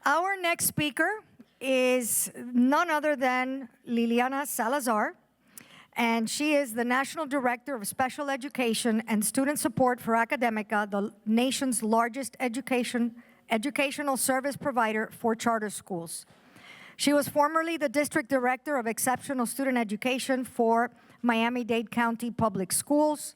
Our next speaker is none other than Liliana Salazar, and she is the National Director of Special Education and Student Support for Academica, the nation's largest educational service provider for charter schools. She was formerly the District Director of Exceptional Student Education for Miami-Dade County Public Schools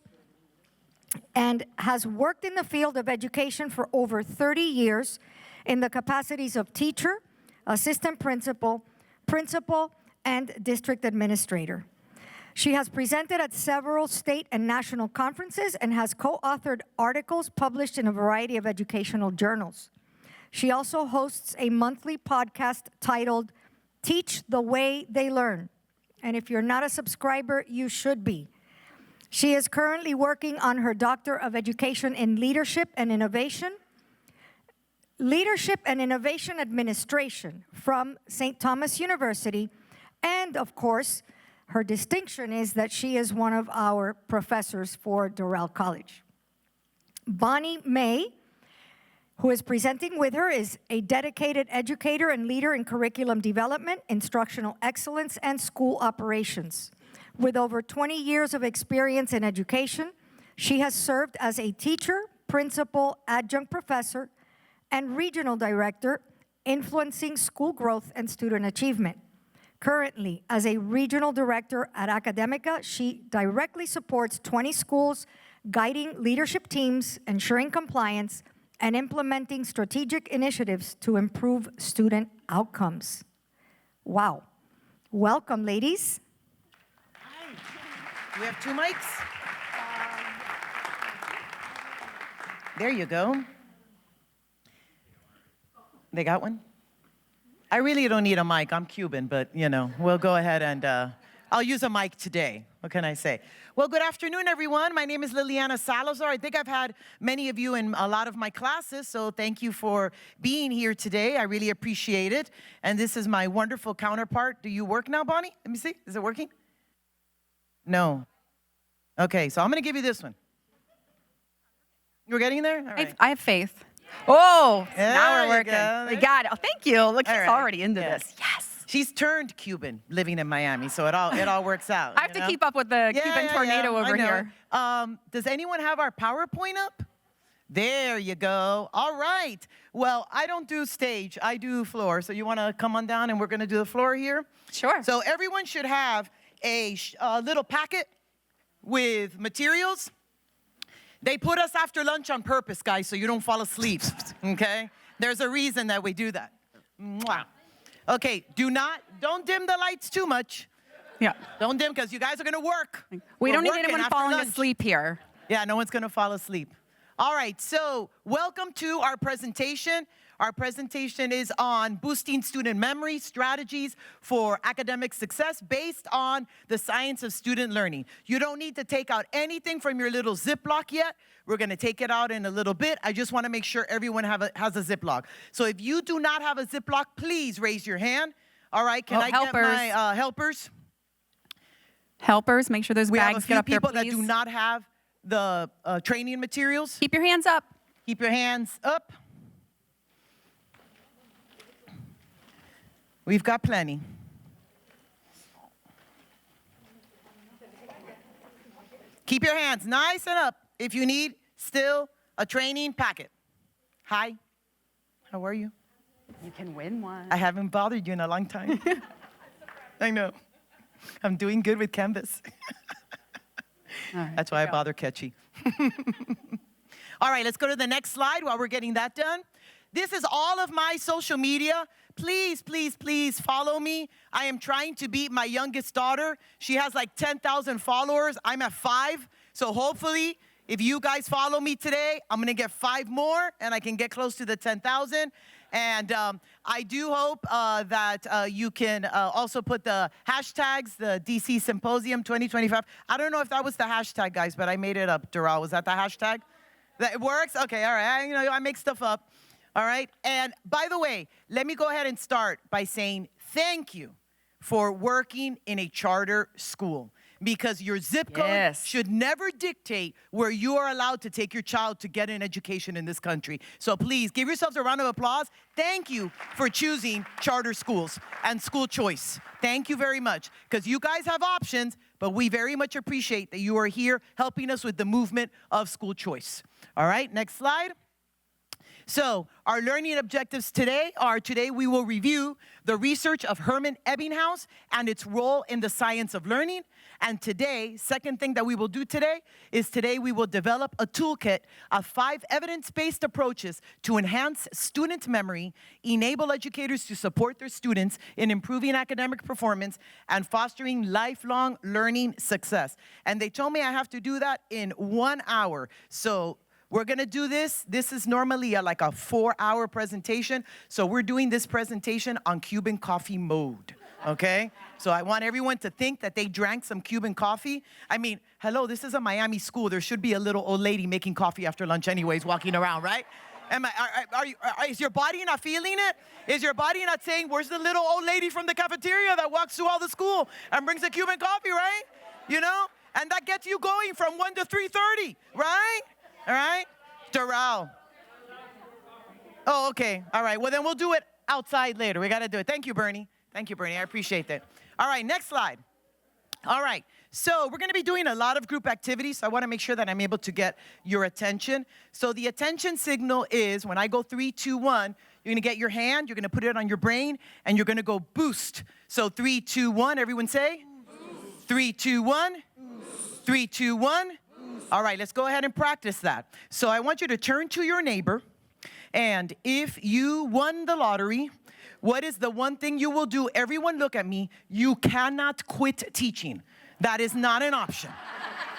and has worked in the field of education for over 30 years in the capacities of teacher, assistant principal, principal, and district administrator. She has presented at several state and national conferences and has co-authored articles published in a variety of educational journals. She also hosts a monthly podcast titled Teach the Way They Learn. And if you're not a subscriber, you should be. She is currently working on her Doctor of Education in Leadership and Innovation Administration from St. Thomas University. And of course, her distinction is that she is one of our professors for Doral College. Bonnie May, who is presenting with her, is a dedicated educator and leader in curriculum development, instructional excellence, and school operations. With over 20 years of experience in education, she has served as a teacher, principal, adjunct professor, and regional director, influencing school growth and student achievement. Currently, as a regional director at Academica, she directly supports 20 schools, guiding leadership teams, ensuring compliance, and implementing strategic initiatives to improve student outcomes. Wow. Welcome, ladies. Hi. Do we have 2 mics? There you go. They got one? I really don't need a mic. I'm Cuban, but, we'll go ahead and I'll use a mic today. What can I say? Well, good afternoon, everyone. My name is Liliana Salazar. I think I've had many of you in a lot of my classes, so thank you for being here today. I really appreciate it. And this is my wonderful counterpart. Do you work now, Bonnie? Let me see. Is it working? No. Okay, so I'm going to give you this one. You're getting there? All right. I have faith. Oh, there now we're working. Go. We got it. Oh, thank you. Look, she's right. already into this. Yes. She's turned Cuban living in Miami, so it all works out. I have to keep up with the Cuban tornado over here. Does anyone have our PowerPoint up? There you go. All right. Well, I don't do stage. I do floor. So you want to come on down and we're going to do the floor here? Sure. So everyone should have a little packet with materials. They put us after lunch on purpose, guys, so you don't fall asleep, okay? There's a reason that we do that. Mwah. Okay, don't dim the lights too much. Yeah. Don't dim, because you guys are going to work. We don't need working anyone after falling lunch. asleep here. Yeah, no one's going to fall asleep. All right, so welcome to our presentation. Our presentation is on boosting student memory strategies for academic success based on the science of student learning. You don't need to take out anything from your little Ziploc yet. We're going to take it out in a little bit. I just want to make sure everyone has a Ziploc. So if you do not have a Ziploc, please raise your hand. All right, can I get my helpers? Helpers, make sure those bags get up there, please. We have a few people that do not have the training materials. Keep your hands up. Keep your hands up. We've got plenty. Keep your hands nice and up if you need still a training packet. Hi, how are you? You can win one. I haven't bothered you in a long time. I know. I'm doing good with Canvas. Right, that's why I bother Catchy. All right, let's go to the next slide while we're getting that done. This is all of my social media. Please, please, please follow me. I am trying to beat my youngest daughter. She has like 10,000 followers. I'm at 5. So hopefully, if you guys follow me today, I'm going to get 5 more, and I can get close to the 10,000. And I do hope that you can also put the hashtags, the DC Symposium 2025. I don't know if that was the hashtag, guys, but I made it up. Doral, was that the hashtag? That it works? Okay, all right. I make stuff up. All right. And by the way, let me go ahead and start by saying thank you for working in a charter school. because your zip code should never dictate where you are allowed to take your child to get an education in this country. So please give yourselves a round of applause. Thank you for choosing charter schools and school choice. Thank you very much, because you guys have options, but we very much appreciate that you are here helping us with the movement of school choice. All right, next slide. So our learning objectives today are, today we will review the research of Herman Ebbinghaus and its role in the science of learning. And today, second thing that we will do today is today we will develop a toolkit of 5 evidence-based approaches to enhance student memory, enable educators to support their students in improving academic performance, and fostering lifelong learning success. And they told me I have to do that in 1 hour. So we're gonna do this. This is normally like a 4-hour presentation. So we're doing this presentation on Cuban coffee mode, okay? So I want everyone to think that they drank some Cuban coffee. I mean, hello, this is a Miami school. There should be a little old lady making coffee after lunch anyways, walking around, right? Is your body not feeling it? Is your body not saying, where's the little old lady from the cafeteria that walks through all the school and brings a Cuban coffee, right? You know? And that gets you going from 1 to 3:30, right? All right? Doral. Oh, okay. All right. Well, then we'll do it outside later. We got to do it. Thank you, Bernie. Thank you, Bernie. I appreciate that. All right. Next slide. All right. So we're going to be doing a lot of group activities. So I want to make sure that I'm able to get your attention. So the attention signal is when I go 3, 2, 1, you're going to get your hand, you're going to put it on your brain, and you're going to go boost. So 3, 2, 1. Everyone say? Boost. 3, 2, 1. Boost. 3, 2, 1. All right, let's go ahead and practice that. So I want you to turn to your neighbor, and if you won the lottery, what is the one thing you will do? Everyone look at me. You cannot quit teaching. That is not an option.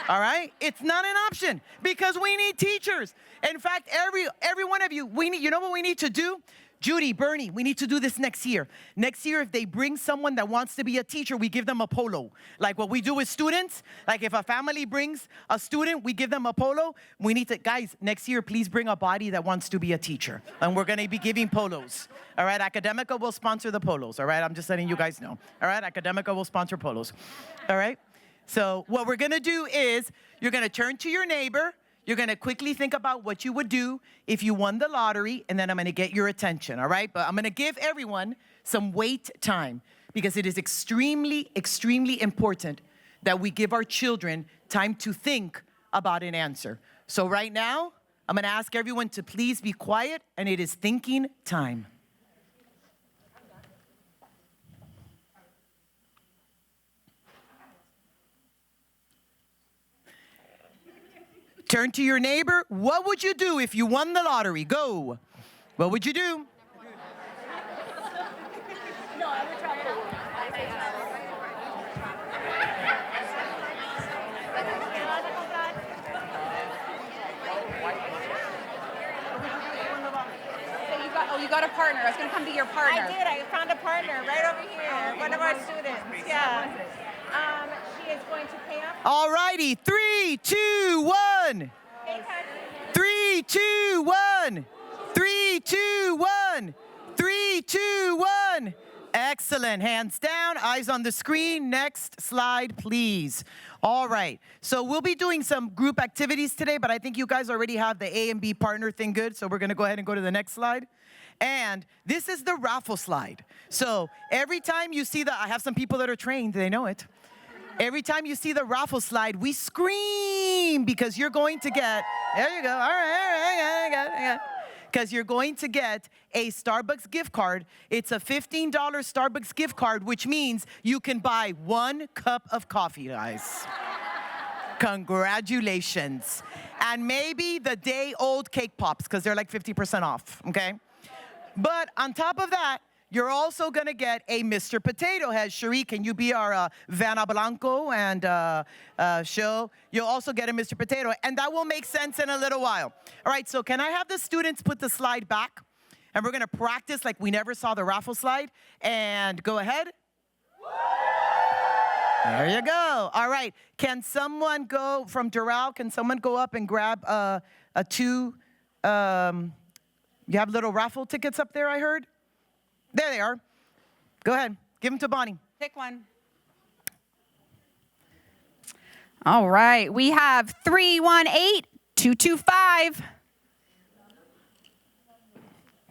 All right? It's not an option because we need teachers. In fact, every one of you, you know what we need to do? Judy, Bernie, we need to do this next year. Next year, if they bring someone that wants to be a teacher, we give them a polo. Like what we do with students, like if a family brings a student, we give them a polo. We need to, guys, next year, please bring a body that wants to be a teacher. And we're gonna be giving polos. All right, Academica will sponsor the polos, all right? I'm just letting you guys know. All right, Academica will sponsor polos. All right? So what we're gonna do is, you're gonna turn to your neighbor, you're going to quickly think about what you would do if you won the lottery, and then I'm going to get your attention, all right? But I'm going to give everyone some wait time because it is extremely, extremely important that we give our children time to think about an answer. So right now, I'm going to ask everyone to please be quiet, and it is thinking time. Turn to your neighbor. What would you do if you won the lottery? Go. What would you do? No, I would try it out. You got a partner. I was going to come be your partner. I did. I found a partner right over here. One of our students. Yeah. She is going to pay up. All righty. 3, 2, 1. 3, 2, 1. 3, 2, 1. 3, 2, 1. Excellent. Hands down, eyes on the screen. Next slide, please. All right. So we'll be doing some group activities today, but I think you guys already have the A and B partner thing good, so we're going to go ahead and go to the next slide. And this is the raffle slide. So every time you see I have some people that are trained, they know it. Every time you see the raffle slide, we scream because you're going to get, there you go, all right, I got it. Because you're going to get a Starbucks gift card. It's a $15 Starbucks gift card, which means you can buy 1 cup of coffee, guys. Congratulations. And maybe the day-old cake pops, because they're like 50% off, okay? But on top of that, you're also going to get a Mr. Potato Head. Cherie, can you be our Vanna Blanco and show? You'll also get a Mr. Potato Head, and that will make sense in a little while. All right, so can I have the students put the slide back? And we're going to practice like we never saw the raffle slide. And go ahead. There you go. All right. Can someone go from Doral? Can someone go up and grab a 2? You have little raffle tickets up there, I heard? There they are. Go ahead. Give them to Bonnie. Pick one. All right, we have 318-225.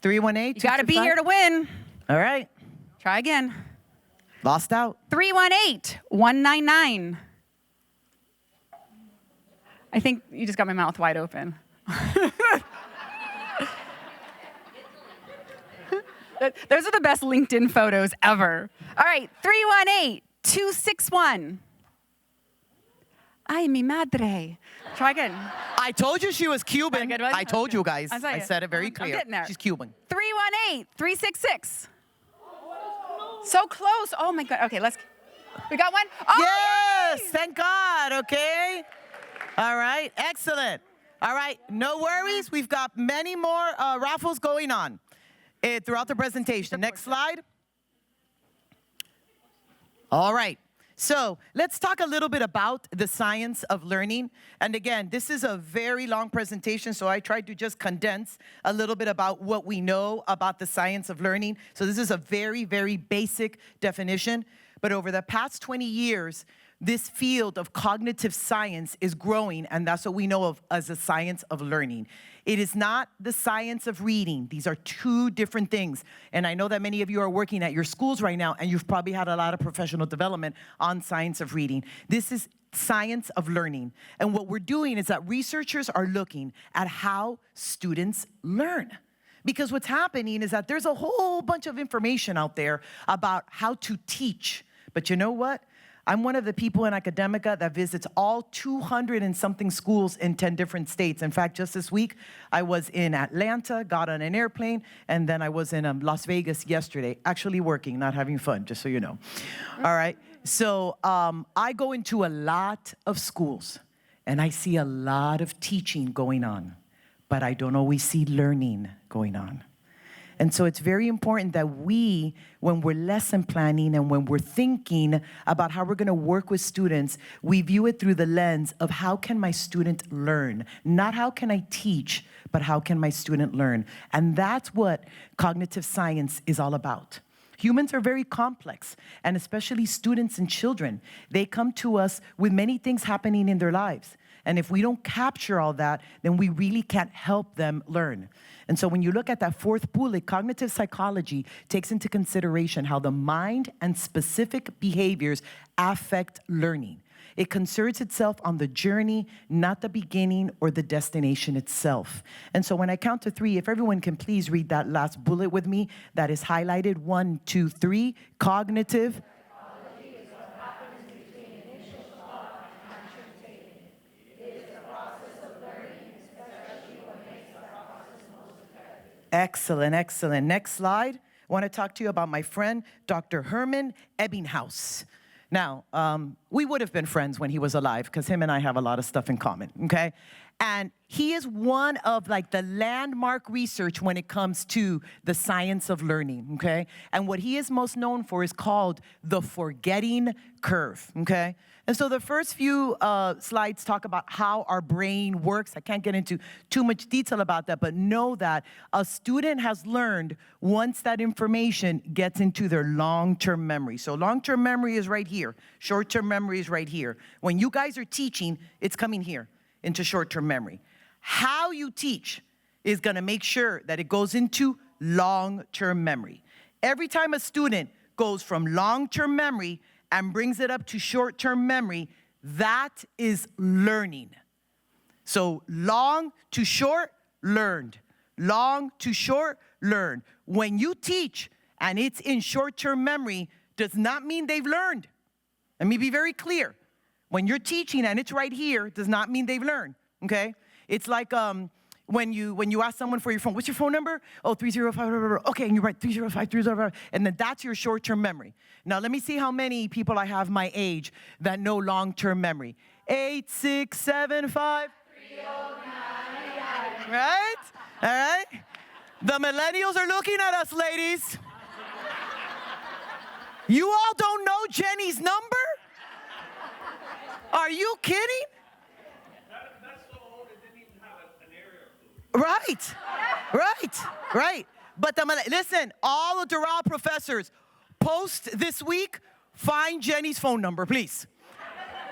318. You got to be here to win. All right. Try again. Lost out. 318-199. I think you just got my mouth wide open. Those are the best LinkedIn photos ever. All right, 318-261. Ay, mi madre. Try again. I told you she was Cuban. Good one? I told you guys. I saw I you. said it very I'm clear. getting there. She's Cuban. 318-366. So close. Oh my God. Okay, we got one? Oh, Yes, yay! thank God, okay? All right, excellent. All right, no worries. We've got many more raffles going on throughout the presentation. Next slide. All right. So let's talk a little bit about the science of learning. And again, this is a very long presentation, so I tried to just condense a little bit about what we know about the science of learning. So this is a very, very basic definition. But over the past 20 years, this field of cognitive science is growing, and that's what we know of as the science of learning. It is not the science of reading. These are two different things. And I know that many of you are working at your schools right now, and you've probably had a lot of professional development on science of reading. This is science of learning. And what we're doing is that researchers are looking at how students learn. Because what's happening is that there's a whole bunch of information out there about how to teach. But you know what? I'm one of the people in Academica that visits all 200 and something schools in 10 different states. In fact, just this week, I was in Atlanta, got on an airplane, and then I was in Las Vegas yesterday, actually working, not having fun, just so you know. All right, so I go into a lot of schools, and I see a lot of teaching going on, but I don't always see learning going on. And so it's very important that we, when we're lesson planning and when we're thinking about how we're going to work with students, we view it through the lens of how can my student learn? Not how can I teach, but how can my student learn? And that's what cognitive science is all about. Humans are very complex, and especially students and children. They come to us with many things happening in their lives. And if we don't capture all that, then we really can't help them learn. And so when you look at that fourth bullet, cognitive psychology takes into consideration how the mind and specific behaviors affect learning. It concerns itself on the journey, not the beginning or the destination itself. And so when I count to 3, if everyone can please read that last bullet with me, that is highlighted, 1, 2, 3, cognitive. Excellent, excellent. Next slide. I want to talk to you about my friend, Dr. Herman Ebbinghaus. Now, we would have been friends when he was alive because him and I have a lot of stuff in common, okay? And he is one of like the landmark research when it comes to the science of learning, okay? And what he is most known for is called the forgetting curve, okay? And so the first few slides talk about how our brain works. I can't get into too much detail about that, but know that a student has learned once that information gets into their long-term memory. So long-term memory is right here. Short-term memory is right here. When you guys are teaching, it's coming here into short-term memory. How you teach is gonna make sure that it goes into long-term memory. Every time a student goes from long-term memory and brings it up to short-term memory, that is learning. So long to short, learned. Long to short, learned. When you teach and it's in short-term memory, does not mean they've learned. Let me be very clear. When you're teaching and it's right here, does not mean they've learned, okay? It's like when you ask someone for your phone, what's your phone number? Oh, 305, okay, and you write 305, 305, and then that's your short-term memory. Now, let me see how many people I have my age that know long-term memory. 8675. 309. Right? All right? The millennials are looking at us, ladies. You all don't know Jenny's number? Are you kidding? That's so old it didn't even have an area code. Right. But listen, all the Doral professors, post this week, find Jenny's phone number, please.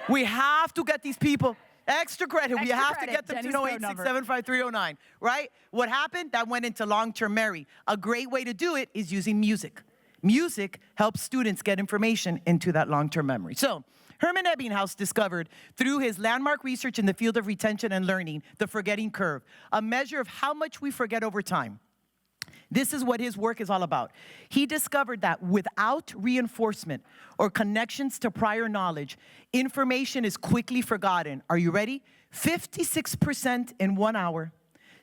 We have to get these people extra credit. We Extra have credit. to get them Jenny's to know phone number. 8675309, right? What happened? That went into long-term memory. A great way to do it is using music. Music helps students get information into that long-term memory. So, Herman Ebbinghaus discovered through his landmark research in the field of retention and learning, the forgetting curve, a measure of how much we forget over time. This is what his work is all about. He discovered that without reinforcement or connections to prior knowledge, information is quickly forgotten. Are you ready? 56% in 1 hour,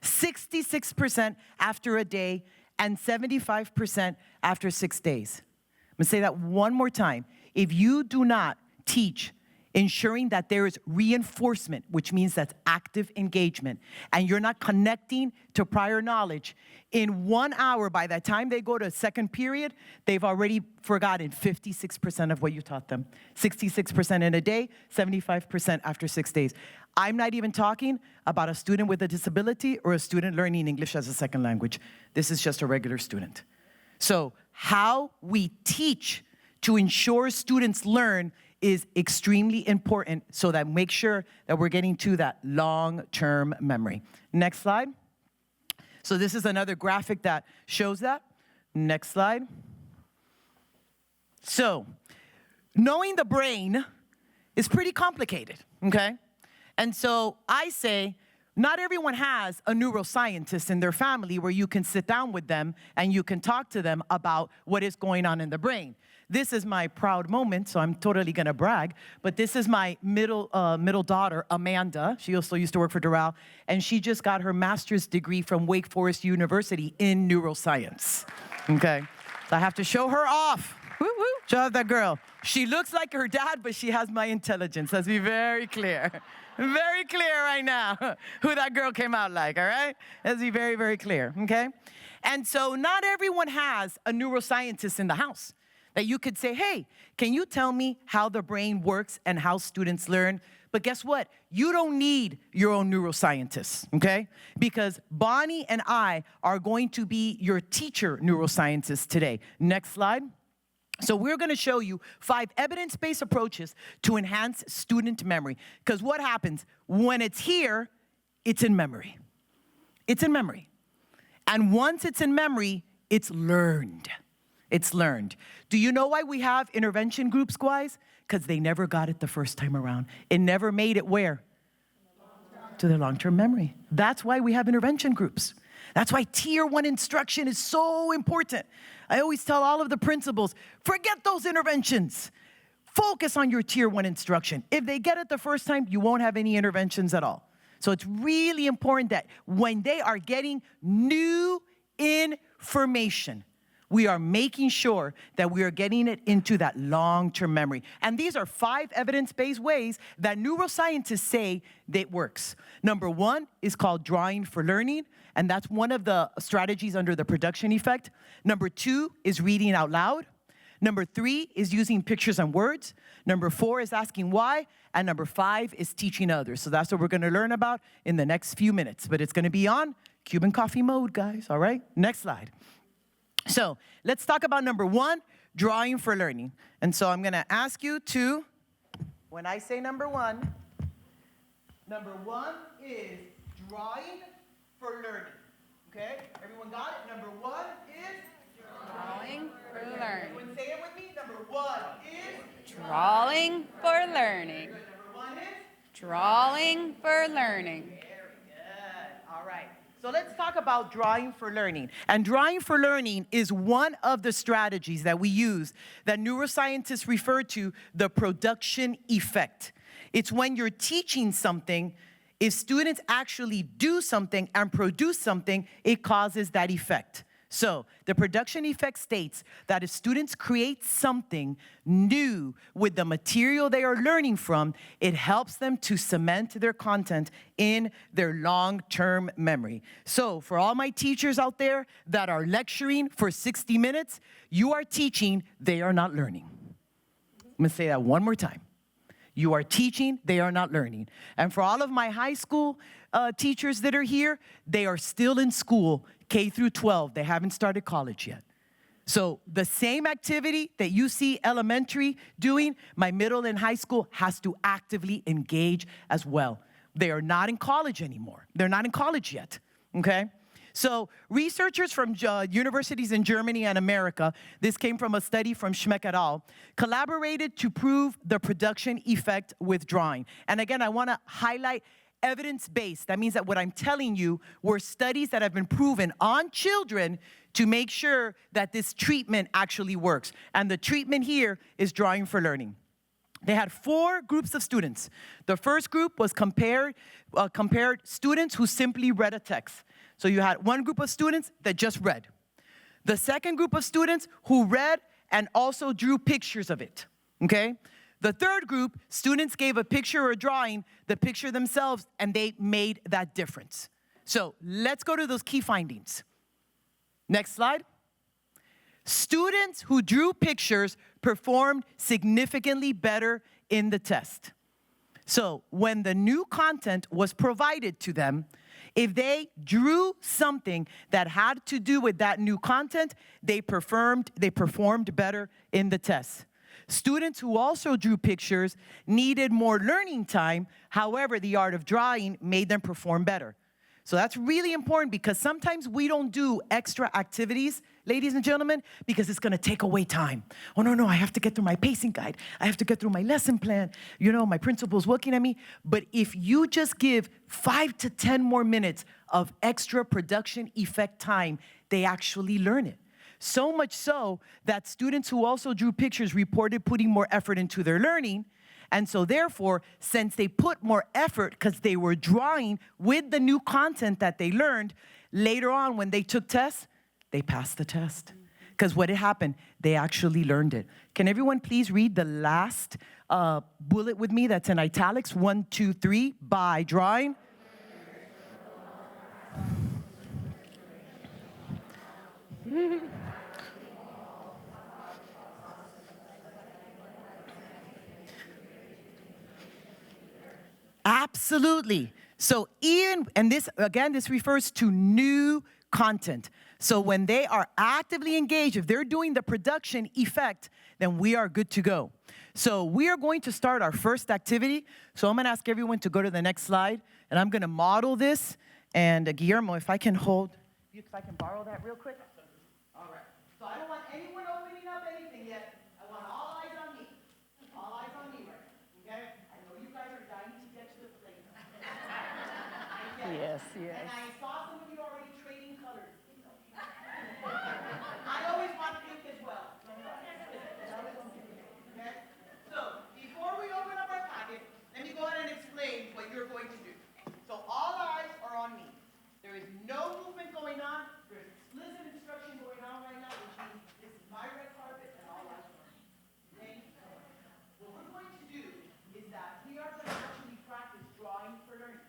66% after a day, and 75% after 6 days. I'm gonna say that one more time. If you do not teach ensuring that there is reinforcement, which means that's active engagement, and you're not connecting to prior knowledge, in 1 hour, by the time they go to second period, they've already forgotten 56% of what you taught them. 66% in a day, 75% after 6 days. I'm not even talking about a student with a disability or a student learning English as a second language. This is just a regular student. So how we teach to ensure students learn is extremely important, so that make sure that we're getting to that long-term memory. Next slide. So this is another graphic that shows that. Next slide. So knowing the brain is pretty complicated, okay? And so I say, not everyone has a neuroscientist in their family where you can sit down with them and you can talk to them about what is going on in the brain. This is my proud moment, so I'm totally gonna brag, but this is my middle daughter, Amanda. She also used to work for Doral, and she just got her master's degree from Wake Forest University in neuroscience, okay? So I have to show her off. Woo woo. Show off that girl. She looks like her dad, but she has my intelligence. Let's be very clear. Very clear right now who that girl came out like, all right? Let's be very, very clear, okay? And so not everyone has a neuroscientist in the house that you could say, hey, can you tell me how the brain works and how students learn? But guess what? You don't need your own neuroscientist, okay? Because Bonnie and I are going to be your teacher neuroscientists today. Next slide. So we're gonna show you 5 evidence-based approaches to enhance student memory. Because what happens? When it's here, it's in memory. It's in memory. And once it's in memory, it's learned. It's learned. Do you know why we have intervention groups, guys? Because they never got it the first time around. It never made it where? To their long-term memory. That's why we have intervention groups. That's why Tier 1 instruction is so important. I always tell all of the principals, forget those interventions. Focus on your Tier 1 instruction. If they get it the first time, you won't have any interventions at all. So it's really important that when they are getting new information, we are making sure that we are getting it into that long-term memory. And these are 5 evidence-based ways that neuroscientists say that it works. Number 1 is called drawing for learning, and that's one of the strategies under the production effect. Number 2 is reading out loud. Number 3 is using pictures and words. Number 4 is asking why. And number 5 is teaching others. So that's what we're gonna learn about in the next few minutes. But it's gonna be on Cuban coffee mode, guys, all right? Next slide. So let's talk about number 1, drawing for learning. And so I'm gonna ask you to, when I say number 1 is drawing for learning, okay? Everyone got it? Number 1 is Drawing for learning. everyone say it with me. Number 1 is Drawing for learning. Good. Number 1 is Drawing for learning. very good. All right. So let's talk about drawing for learning. And drawing for learning is one of the strategies that we use that neuroscientists refer to the production effect. It's when you're teaching something, if students actually do something and produce something, it causes that effect. So the production effect states that if students create something new with the material they are learning from, it helps them to cement their content in their long-term memory. So for all my teachers out there that are lecturing for 60 minutes, you are teaching, they are not learning. I'm gonna say that one more time. You are teaching, they are not learning. And for all of my high school teachers that are here, they are still in school, K through 12. They haven't started college yet. So the same activity that you see elementary doing, my middle and high school has to actively engage as well. They are not in college anymore. They're not in college yet, okay? So researchers from universities in Germany and America, this came from a study from Schmeck et al., collaborated to prove the production effect with drawing. And again, I want to highlight evidence-based. That means that what I'm telling you were studies that have been proven on children to make sure that this treatment actually works. And the treatment here is drawing for learning. They had 4 groups of students. The first group was compared students who simply read a text. So you had one group of students that just read. The second group of students who read and also drew pictures of it, okay? The third group, students gave a picture or a drawing, the picture themselves, and they made that difference. So let's go to those key findings. Next slide. Students who drew pictures performed significantly better in the test. So when the new content was provided to them, if they drew something that had to do with that new content, they performed better in the test. Students who also drew pictures needed more learning time. However, the art of drawing made them perform better. So that's really important because sometimes we don't do extra activities, ladies and gentlemen, because it's gonna take away time. Oh, no, I have to get through my pacing guide. I have to get through my lesson plan. You know, my principal's looking at me. But if you just give 5 to 10 more minutes of extra production effect time, they actually learn it. So much so that students who also drew pictures reported putting more effort into their learning. And so therefore, since they put more effort because they were drawing with the new content that they learned, later on when they took tests, they passed the test. Because what had happened, they actually learned it. Can everyone please read the last bullet with me that's in italics, 1, 2, 3, by drawing? Absolutely. So and this, again, this refers to new content. So when they are actively engaged, if they're doing the production effect, then we are good to go. So we are going to start our first activity. So I'm gonna ask everyone to go to the next slide, and I'm gonna model this. And Guillermo, if I can borrow that real quick. All right. So I don't want anyone opening up anything yet. I want all eyes on me. All eyes on me, right? Okay? I know you guys are dying to get to the plate. Yes. And I saw some of you already trading colors. I always want pink as well. Okay? So before we open up our packet, let me go ahead and explain what you're going to do. So all eyes are on me. There is no movement going on. There's explicit instruction going on right now, which means this is my red carpet and all eyes are on me. Okay? What we're going to do is that we are going to actually practice drawing for learning.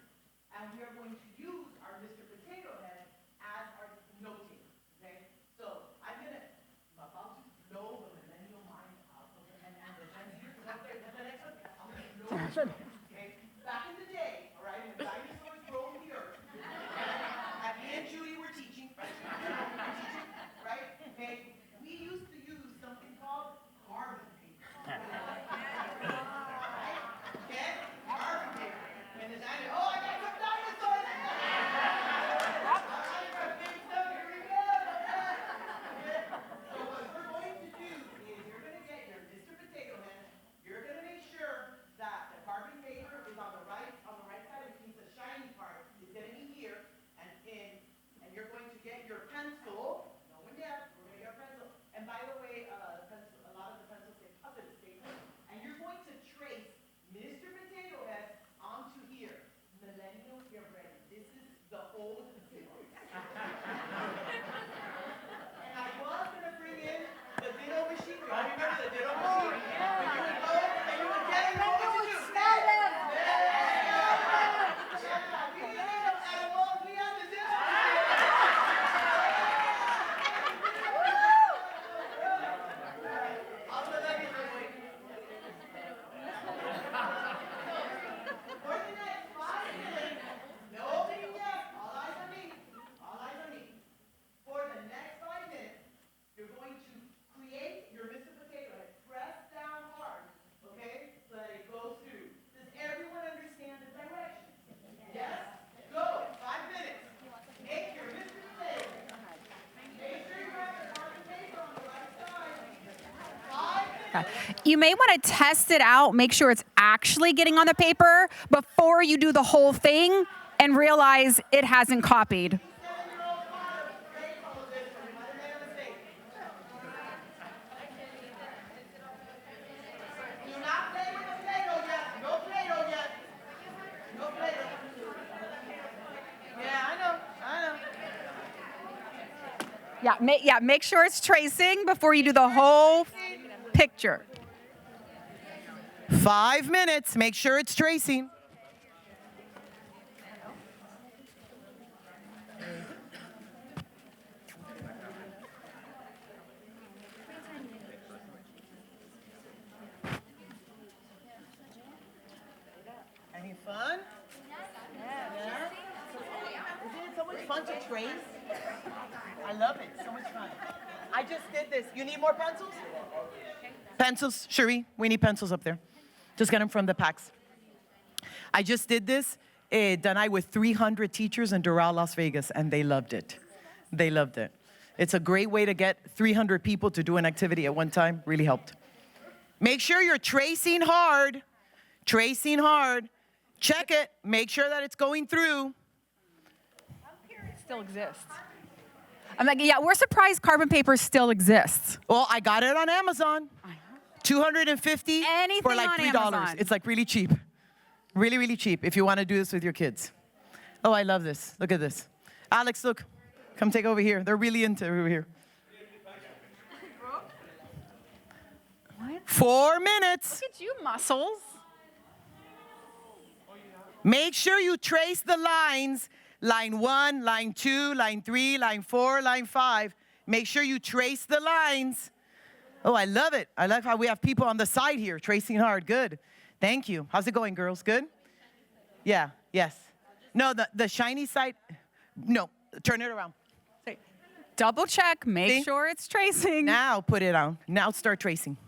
And we are going to use our Mr. Potato Head as our note taker. Okay? So I'm going to, about to blow the millennial mind out of the and the next one, I'm going to blow it. Okay? Back in the day, all right, when dinosaurs roamed the earth, and me and Julie were teaching, right? Okay? We used to use something called carbon paper. Right? Okay? Carbon paper. And the dinosaur, oh, I got some dinosaurs! All right, big stuff, here we go! So what we're going to do is you're going to get your Mr. Potato Head. You're going to make sure that the carbon paper is on the right side, which means the shiny part is going to be here, and you're going to get your pencil. No one yet. We're going to get a pencil. And by the way, a lot of the pencils get cut to the staple. And you're going to trace Mr. Potato Head onto here. Millennials, get ready. This is the old zero. And I was going to bring in the ditto machine. You all remember the ditto machine? And you would go and you would get it. What would you do? You may want to test it out, make sure it's actually getting on the paper before you do the whole thing and realize it hasn't copied. Yeah, make sure it's tracing before you do the whole picture. 5 minutes. Make sure it's tracing. Any fun? Yeah. Isn't it so much fun to trace? I love it. So much fun. I just did this. You need more pencils? Pencils, Cherie. We need pencils up there. Just get them from the packs. I just did this, done with 300 teachers in Doral, Las Vegas, and they loved it. They loved it. It's a great way to get 300 people to do an activity at one time. Really helped. Make sure you're tracing hard. Tracing hard. Check it. Make sure that it's going through. It still exists. I'm like, yeah, we're surprised carbon paper still exists. Well, I got it on Amazon. 250 Anything for like on $3. Amazon. It's like really cheap. Really, really cheap if you want to do this with your kids. Oh, I love this. Look at this. Alex, look. Come take over here. They're really into over here. What? 4 minutes. Look at you, muscles. Make sure you trace the lines. Line 1, line 2, line 3, line 4, line 5. Make sure you trace the lines. Oh, I love it. I love how we have people on the side here tracing hard. Good. Thank you. How's it going, girls? Good? Yeah, yes. No, the shiny side, no, turn it around. Double check, make See? sure it's tracing. Now put it on. Now start tracing.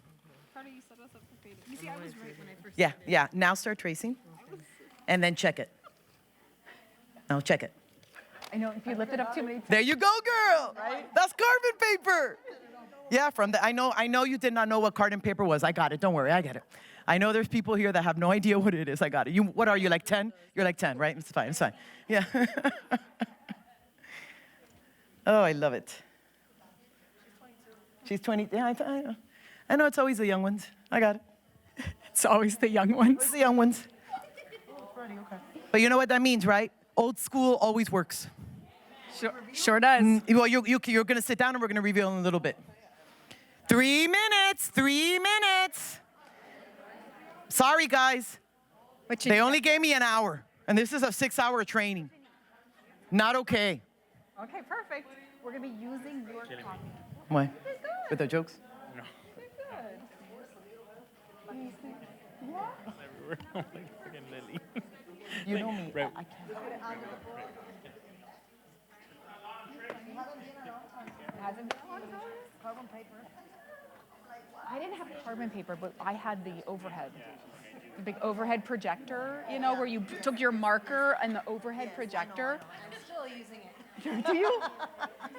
You see, I was right when I first. Yeah. Now start tracing. And then check it. Now check it. I know, if you lift it up too many times. There you go, girl. Right? That's carbon paper. Yeah, I know you did not know what carbon paper was. I got it. Don't worry, I get it. I know there's people here that have no idea what it is. I got it. What are you, like 10? You're like 10, right? It's fine. Yeah. Oh, I love it. She's 20. Yeah, I know it's always the young ones. I got it. It's always the young ones. It's the young ones. But you know what that means, right? Old school always works. Sure does. Well, you're going to sit down and we're going to reveal in a little bit. 3 minutes. 3 minutes. Sorry, guys. They only gave me an hour. And this is a 6-hour training. Not okay. Okay, perfect. We're going to be using your copy. Why? With the jokes? No. Good. Like freaking Lily. You know me. Right. I can't. I didn't have carbon paper, but I had the overhead. The big overhead projector, you know, where you took your marker and the overhead projector. I'm still using it. Do you?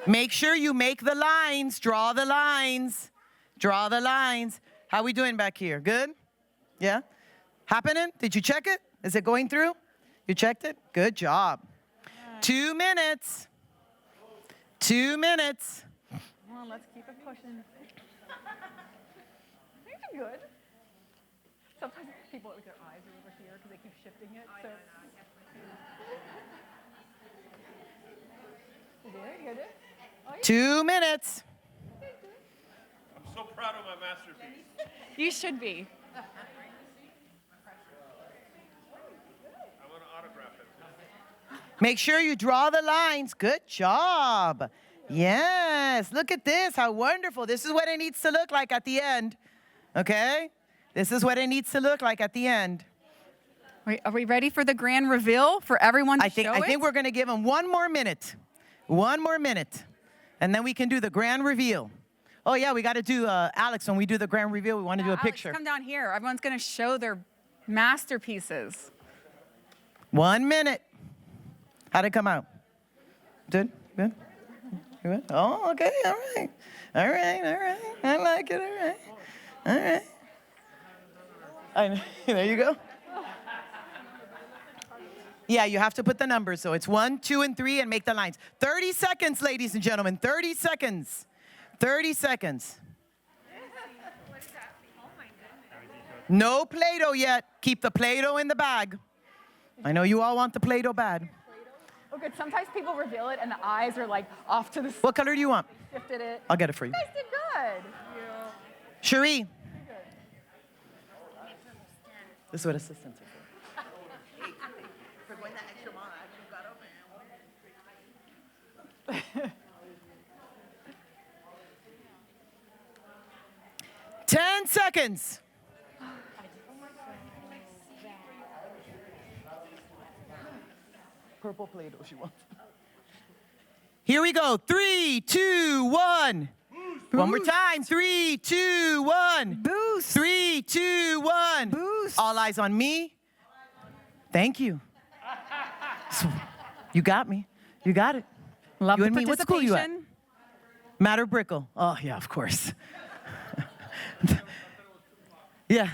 Make sure you make the lines. Draw the lines. Draw the lines. How we doing back here? Good? Yeah? Happening? Did you check it? Is it going through? You checked it? Good job. 2 minutes. 2 minutes. Come on, let's keep it pushing. You're good. Sometimes people with their eyes are over here because they keep shifting it. So. You did it? Oh, 2 minutes. I'm so proud of my masterpiece. you should be. I want to autograph it. Make sure you draw the lines. Good job. Yes. Look at this. How wonderful. This is what it needs to look like at the end. Okay? This is what it needs to look like at the end. Are we ready for the grand reveal for everyone to I think show we're going to give them 1 more minute. 1 more minute. And then we can do the grand reveal. Oh, yeah, we got to do, Alex, when we do the grand reveal, we want to do a Alex, picture. come down here. Everyone's going to show their masterpieces. 1 minute. How'd it come out? Good? Good? Good? Oh, okay. All right. All right. All right. I like it. All right. All right. There you go. Yeah, you have to put the numbers. So it's 1, 2, and 3 and make the lines. 30 seconds, ladies and gentlemen. 30 seconds. 30 seconds. No Play-Doh yet. Keep the Play-Doh in the bag. I know you all want the Play-Doh bad. Oh, good. Sometimes people reveal it and the eyes are like off to the side. What color do you want? Shifted it. I'll get it for you. You guys did good. Cherie. This is what assistants are for. For going that extra mile, I actually got up. 10 seconds. Purple Play-Doh she wants. Here we go. 3, 2, 1. Boost. One more time. 3, 2, 1. Boost. 3, 2, 1. Boost. All eyes on me. Thank you. You got me. You got it. Love You the and me. What school you at? participation. Matter Brickle. Oh, yeah, of course. Yeah,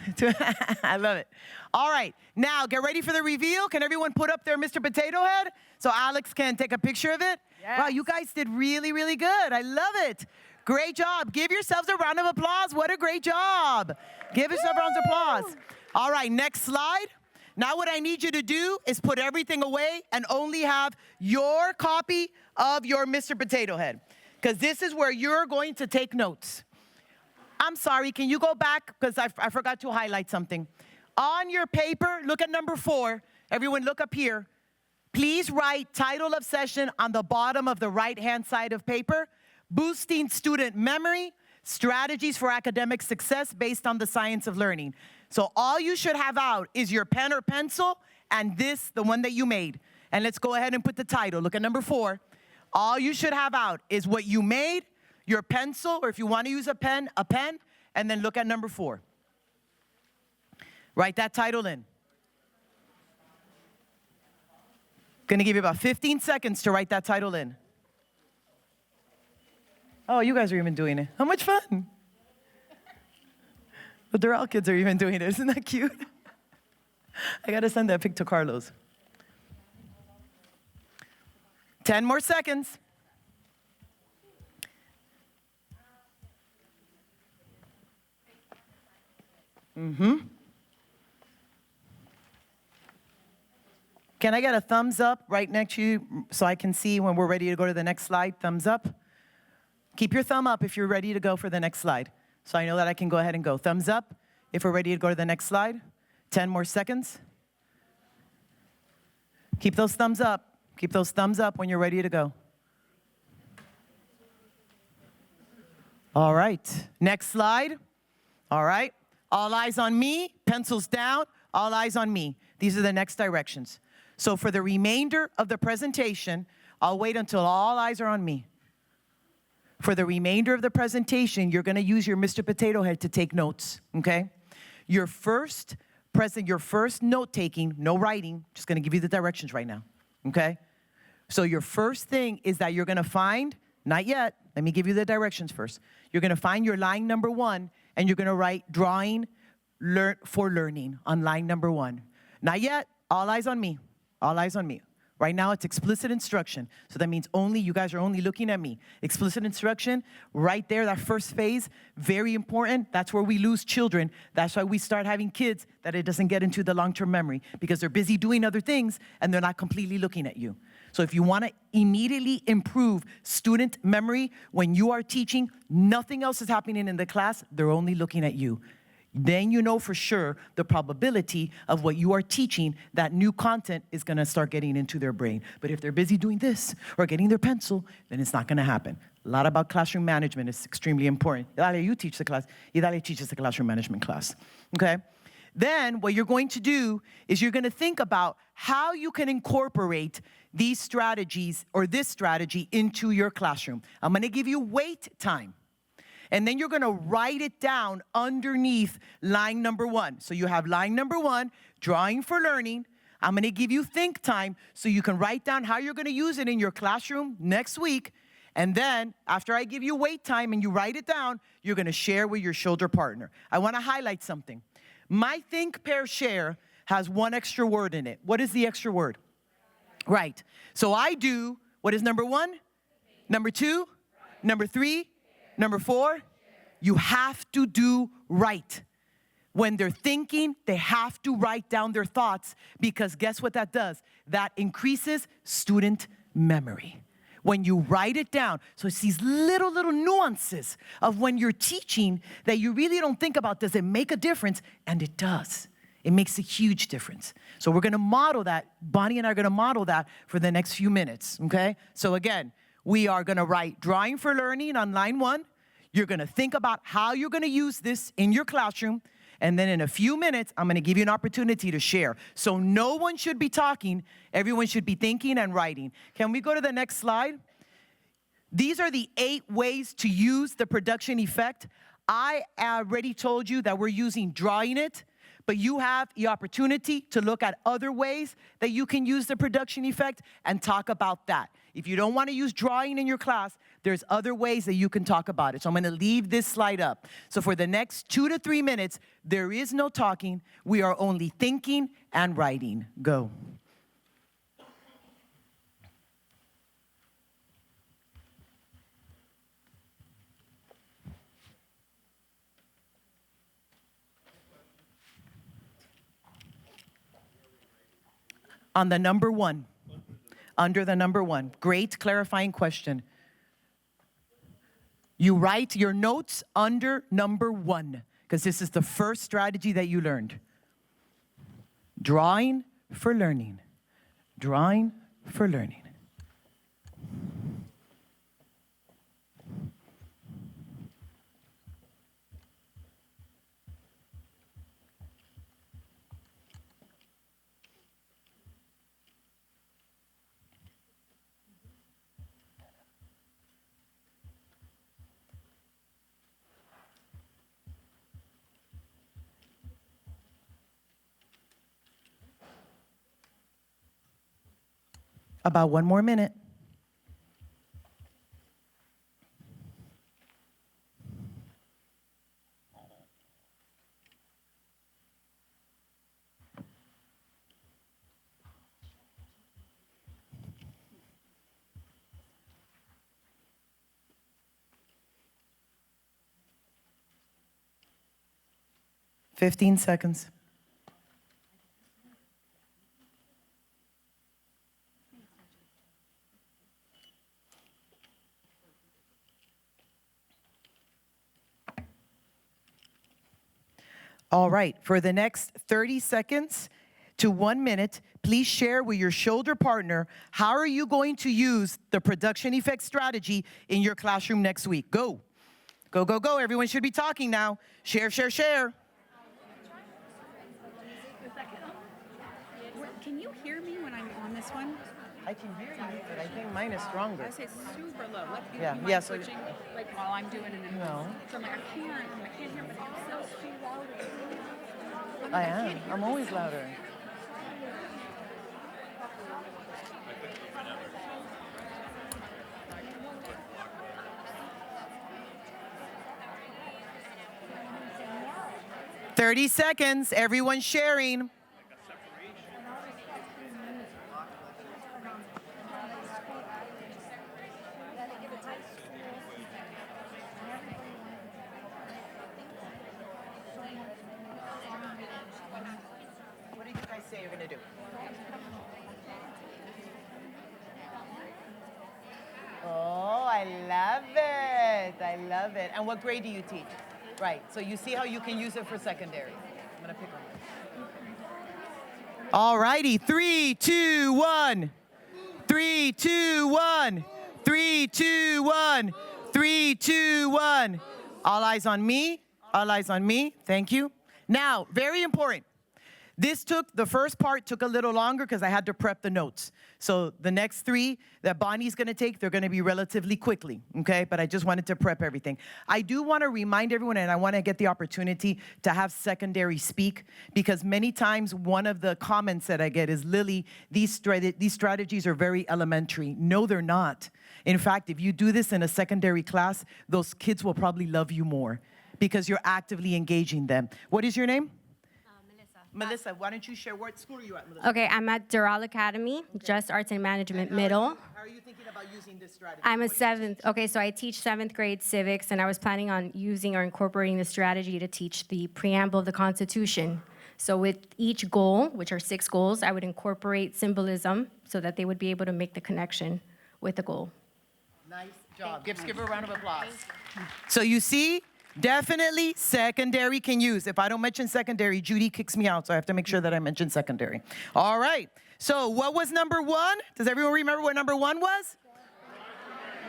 I love it. All right, now get ready for the reveal. Can everyone put up their Mr. Potato Head so Alex can take a picture of it? Yes. Wow, you guys did really, really good. I love it. Great job. Give yourselves a round of applause. What a great job. Give yourself a round of applause. All right, next slide. Now what I need you to do is put everything away and only have your copy of your Mr. Potato Head, because this is where you're going to take notes. I'm sorry, can you go back? Because I forgot to highlight something. On your paper, look at number 4. Everyone look up here. Please write title of session on the bottom of the right-hand side of paper. Boosting student memory, strategies for academic success based on the science of learning. So all you should have out is your pen or pencil and this, the one that you made. And let's go ahead and put the title. Look at number 4. All you should have out is what you made, your pencil, or if you want to use a pen, and then look at number 4. Write that title in. Gonna give you about 15 seconds to write that title in. Oh, you guys are even doing it. How much fun. The Doral kids are even doing it. Isn't that cute? I gotta send that pic to Carlos. 10 more seconds. Can I get a thumbs up right next to you so I can see when we're ready to go to the next slide? Thumbs up. Keep your thumb up if you're ready to go for the next slide, so I know that I can go ahead and go. Thumbs up if we're ready to go to the next slide. 10 more seconds. Keep those thumbs up. Keep those thumbs up when you're ready to go. All right, next slide. All right, all eyes on me, pencils down, all eyes on me. These are the next directions. So for the remainder of the presentation, I'll wait until all eyes are on me. For the remainder of the presentation, you're gonna use your Mr. Potato Head to take notes, okay? Your first note-taking, no writing, just gonna give you the directions right now, okay? So your first thing is that you're gonna find, not yet, let me give you the directions first. You're gonna find your line number 1, and you're gonna write drawing for learning on line number 1. Not yet, all eyes on me, all eyes on me. Right now, it's explicit instruction. So that means only, you guys are only looking at me. Explicit instruction, right there, that first phase, very important. That's where we lose children. That's why we start having kids that it doesn't get into the long-term memory, because they're busy doing other things and they're not completely looking at you. So if you want to immediately improve student memory when you are teaching, nothing else is happening in the class, they're only looking at you. Then you know for sure the probability of what you are teaching, that new content is gonna start getting into their brain. But if they're busy doing this or getting their pencil, then it's not gonna happen. A lot about classroom management is extremely important. Idalia, you teach the class. Idalia teaches the classroom management class, okay? Then what you're going to do is you're gonna think about how you can incorporate these strategies or this strategy into your classroom. I'm gonna give you wait time. And then you're gonna write it down underneath line number 1. So you have line number 1, drawing for learning. I'm gonna give you think time so you can write down how you're gonna use it in your classroom next week. And then, after I give you wait time and you write it down, you're going to share with your shoulder partner. I want to highlight something. My think, pair, share has one extra word in it. What is the extra word? Right. So I do, what is number 1? Number 2? Number 3? Number 4? You have to do right. When they're thinking, they have to write down their thoughts, because guess what that does? That increases student memory. When you write it down, so it's these little nuances of when you're teaching that you really don't think about, does it make a difference? And it does. It makes a huge difference. So we're gonna model that. Bonnie and I are gonna model that for the next few minutes, okay? So again, we are gonna write drawing for learning on line 1. You're gonna think about how you're gonna use this in your classroom. And then in a few minutes, I'm gonna give you an opportunity to share. So no one should be talking, everyone should be thinking and writing. Can we go to the next slide? These are the 8 ways to use the production effect. I already told you that we're using drawing it, but you have the opportunity to look at other ways that you can use the production effect and talk about that. If you don't want to use drawing in your class, there's other ways that you can talk about it. So I'm going to leave this slide up. So for the next 2 to 3 minutes, there is no talking. We are only thinking and writing. Go. On the number 1, under the number 1, great clarifying question. You write your notes under number 1, because this is the first strategy that you learned. Drawing for learning. Drawing for learning. About 1 more minute. Fifteen seconds. All right, for the next 30 seconds to 1 minute, please share with your shoulder partner, how are you going to use the production effect strategy in your classroom next week? Go. Go, go, go. Everyone should be talking now. Share, share, share. Can you hear me when I'm on this one? I can hear you, but I think mine is stronger. I say super low. What, Yeah, you mind yeah, so- switching like while I'm doing it? No. So I'm like, I can't hear, but it sounds too loud. I am. I'm always louder. "30 seconds, everyone sharing." What did you guys say you're gonna do? Oh, I love it. I love it. And what grade do you teach? Right. So you see how you can use it for secondary. I'm gonna pick on this. All righty. 3, 2, 1. 3, 2, 1. 3, 2, 1. 3, 2, 1. All eyes on me. All eyes on me. Thank you. Now, very important. The first part took a little longer because I had to prep the notes. So the next 3 that Bonnie's gonna take, they're gonna be relatively quickly, okay? But I just wanted to prep everything. I do wanna remind everyone, and I wanna get the opportunity to have secondary speak, because many times one of the comments that I get is, Lily, these strategies are very elementary. No, they're not. In fact, if you do this in a secondary class, those kids will probably love you more because you're actively engaging them. What is your name? Melissa, why don't you share what school are you at, Melissa? Okay, I'm at Doral Academy, Just Arts and Management Middle. How are you thinking about using this strategy? I'm a 7th. Okay, so I teach 7th grade civics, and I was planning on using or incorporating the strategy to teach the preamble of the Constitution. So with each goal, which are 6 goals, I would incorporate symbolism so that they would be able to make the connection with the goal. Nice job. Give her a round of applause. So you see, definitely secondary can use. If I don't mention secondary, Judy kicks me out, so I have to make sure that I mention secondary. All right. So what was number 1? Does everyone remember what number 1 was?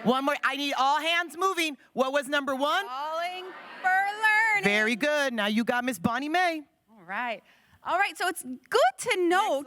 One more. I need all hands moving. What was number 1? Falling for learning. Very good. Now you got Miss Bonnie May. All right. All right, so it's good to note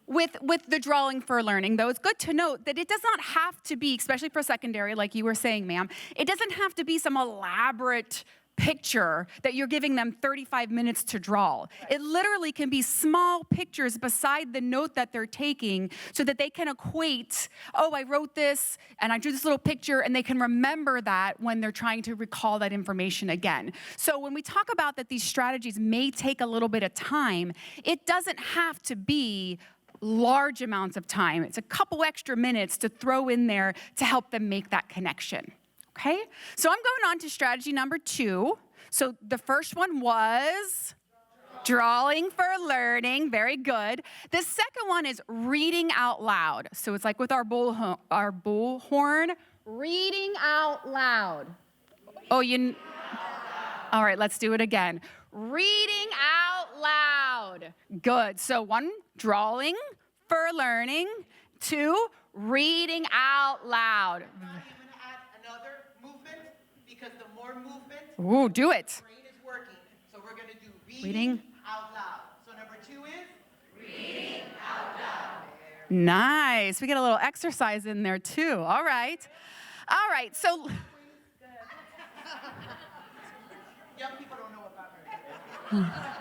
with the drawing for learning, though, it's good to note that it does not have to be, especially for secondary, like you were saying, ma'am, it doesn't have to be some elaborate picture that you're giving them 35 minutes to draw. Right. It literally can be small pictures beside the note that they're taking so that they can equate, oh, I wrote this and I drew this little picture, and they can remember that when they're trying to recall that information again. So when we talk about that these strategies may take a little bit of time, it doesn't have to be large amounts of time. It's a couple extra minutes to throw in there to help them make that connection. Okay, so I'm going on to strategy number 2. So the first one was drawing for learning. Very good. The second one is reading out loud. So it's like with our bullhorn, reading out loud. Oh, all right, let's do it again. Reading out loud. Good. So 1, drawing for learning. 2, reading out loud. Because the more movement, Ooh, do it. the brain is working. So we're going to do Reading out loud. So number 2 is reading out loud. Nice. We get a little exercise in there too. All right. All right. So Young people don't know about her.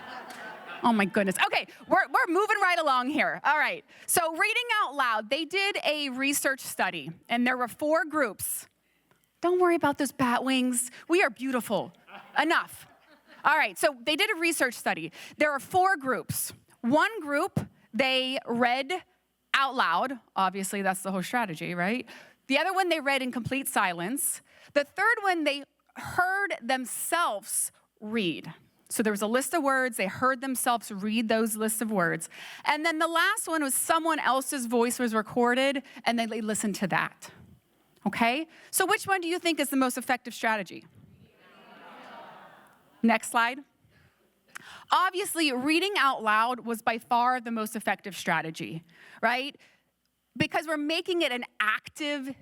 oh my goodness. Okay, we're moving right along here. All right. So reading out loud, they did a research study, and there were 4 groups. Don't worry about those bat wings. We are beautiful. Enough. All right, so they did a research study. There are 4 groups. 1 group, they read out loud. Obviously, that's the whole strategy, right? The other one, they read in complete silence. The third one, they heard themselves read. So there was a list of words. They heard themselves read those lists of words. And then the last one was someone else's voice was recorded, and then they listened to that. Okay? So which one do you think is the most effective strategy? Next slide. Obviously, reading out loud was by far the most effective strategy, right? Because we're making it an active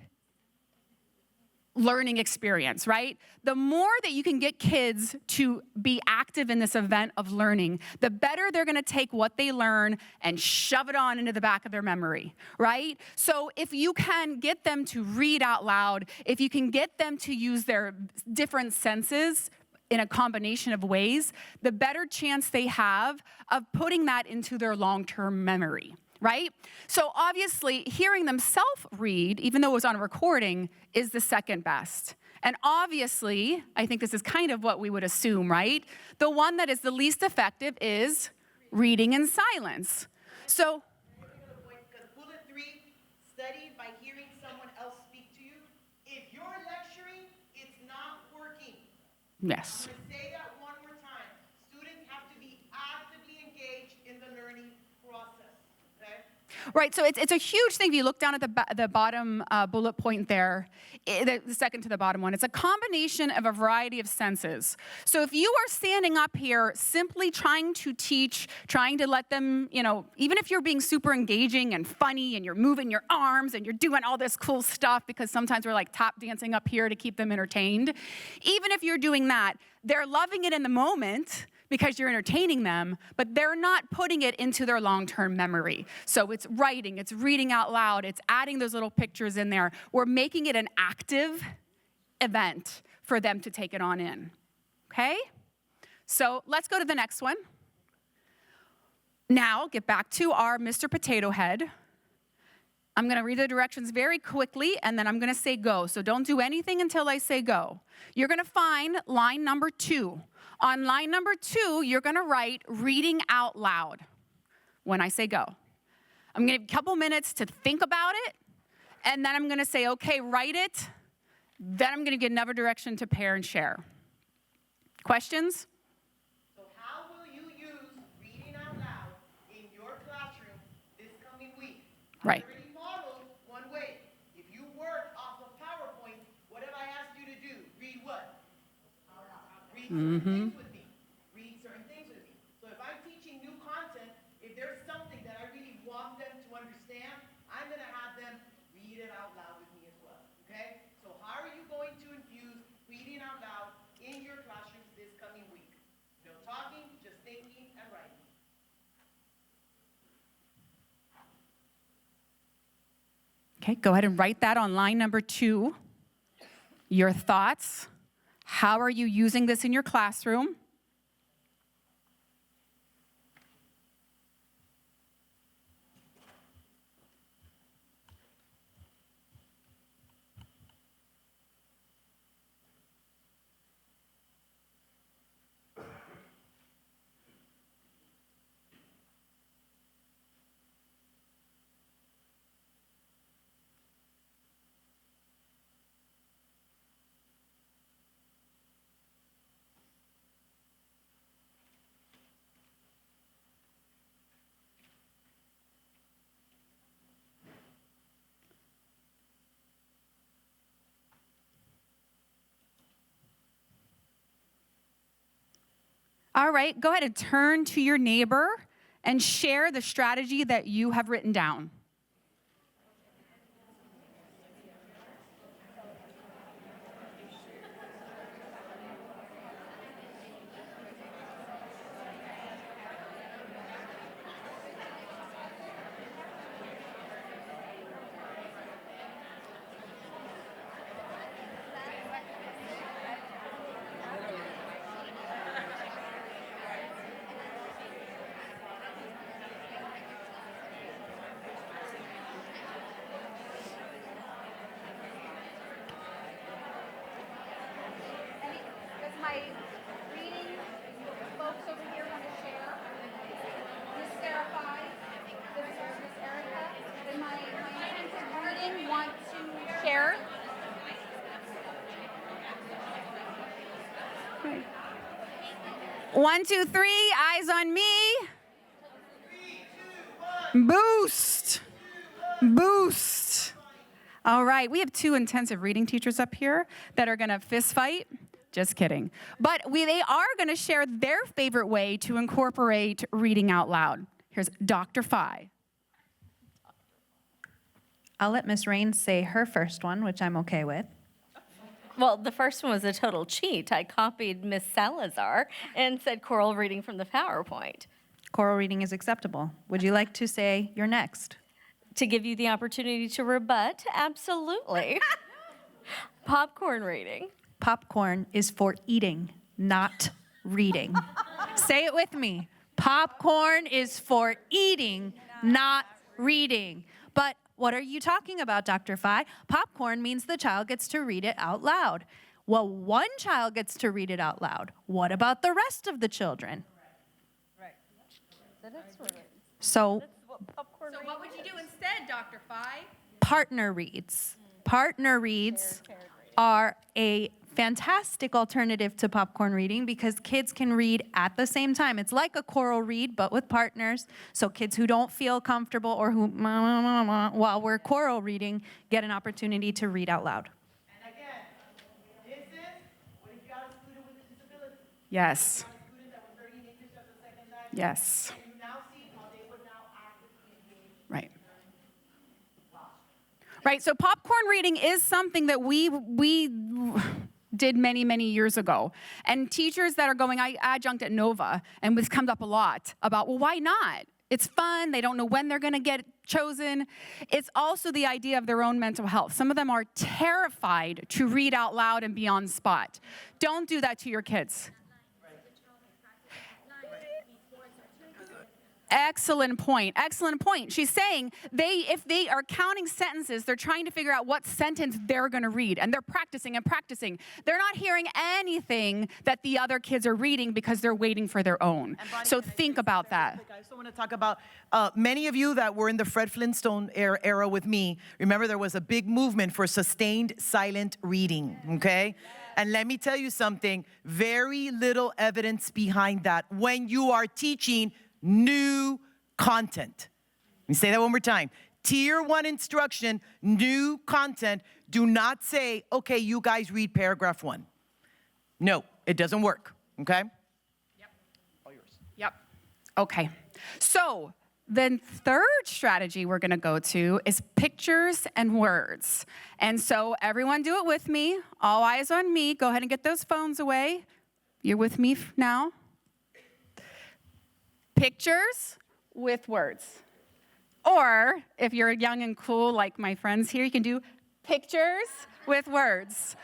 learning experience, right? The more that you can get kids to be active in this event of learning, the better they're gonna take what they learn and shove it on into the back of their memory, right? So if you can get them to read out loud, if you can get them to use their different senses in a combination of ways, the better chance they have of putting that into their long-term memory. Right? So obviously, hearing themselves read, even though it was on a recording, is the second best. And obviously, I think this is kind of what we would assume, right? The one that is the least effective is reading in silence. So, because bullet 3, study by hearing someone else speak to you. If you're lecturing, it's not working. yes. I'm going to say that one more time. Students have to be actively engaged in the learning process. Right, so it's a huge thing. If you look down at the bottom bullet point there, the second to the bottom one, it's a combination of a variety of senses. So if you are standing up here simply trying to teach, trying to let them, even if you're being super engaging and funny and you're moving your arms and you're doing all this cool stuff, because sometimes we're like tap dancing up here to keep them entertained, even if you're doing that, they're loving it in the moment because you're entertaining them, but they're not putting it into their long-term memory. So it's writing, it's reading out loud, it's adding those little pictures in there. We're making it an active event for them to take it on in, okay? So let's go to the next one. Now, get back to our Mr. Potato Head. I'm gonna read the directions very quickly, and then I'm gonna say go. So don't do anything until I say go. You're gonna find line number 2. On line number 2, you're gonna write reading out loud when I say go. I'm gonna give a couple minutes to think about it, and then I'm gonna say, okay, write it. Then I'm gonna give another direction to pair and share. Questions? So how will you use reading out loud in your classroom this coming week? Right. I already modeled one way. If you work off of PowerPoint, what have I asked you to do? Read what? Read certain things with me. Read certain things with me. So if I'm teaching new content, if there's something that I really want them to understand, I'm going to have them read it out loud with me as well. Okay? So how are you going to infuse reading out loud in your classrooms this coming week? No talking, just thinking and writing. Okay, go ahead and write that on line number 2. Your thoughts. How are you using this in your classroom? All right, go ahead and turn to your neighbor and share the strategy that you have written down. Does my reading folks over here want to share? Miss Sarah Pye, Miss Erica, does my intensive reading want to share? Okay. 1, 2, 3, eyes on me. 3, 2, 1. Boost. Boost. All right, we have 2 intensive reading teachers up here that are gonna fist fight. Just kidding. But they are gonna share their favorite way to incorporate reading out loud. Here's Dr. Phi. I'll let Miss Rains say her first one, which I'm okay with. Well, the first one was a total cheat. I copied Miss Salazar and said choral reading from the PowerPoint. Choral reading is acceptable. Would you like to say your next? To give you the opportunity to rebut, absolutely. Popcorn reading. Popcorn is for eating, not reading. Say it with me. Popcorn is for eating, not reading. But what are you talking about, Dr. Phi? Popcorn means the child gets to read it out loud. Well, one child gets to read it out loud. What about the rest of the children? Right. So what would you do instead, Dr. Phi? partner reads. Partner reads are a fantastic alternative to popcorn reading because kids can read at the same time. It's like a choral read, but with partners. So kids who don't feel comfortable or who while we're choral reading get an opportunity to read out loud. And again, this is when you got a student with a disability. Yes. A student that was learning English as a second language. Yes. And you now see how they would now actively engage. Right. Right, so popcorn reading is something that we did many, many years ago. And teachers that are going, I adjunct at Nova, and this comes up a lot about, well, why not? It's fun. They don't know when they're going to get chosen. It's also the idea of their own mental health. Some of them are terrified to read out loud and be on spot. Don't do that to your kids. Excellent point. Excellent point. She's saying if they are counting sentences, they're trying to figure out what sentence they're going to read, and they're practicing and practicing. They're not hearing anything that the other kids are reading because they're waiting for their own. So think about that. I also want to talk about many of you that were in the Fred Flintstone era with me. Remember, there was a big movement for sustained silent reading, okay? And let me tell you something, very little evidence behind that when you are teaching new content. Let me say that one more time. Tier 1 instruction, new content. Do not say, okay, you guys read paragraph 1. No, it doesn't work, okay? Yep. All yours. Yep. Okay. So the third strategy we're going to go to is pictures and words. And so everyone do it with me. All eyes on me. Go ahead and get those phones away. You're with me now. Pictures with words. Or if you're young and cool like my friends here, you can do pictures with words.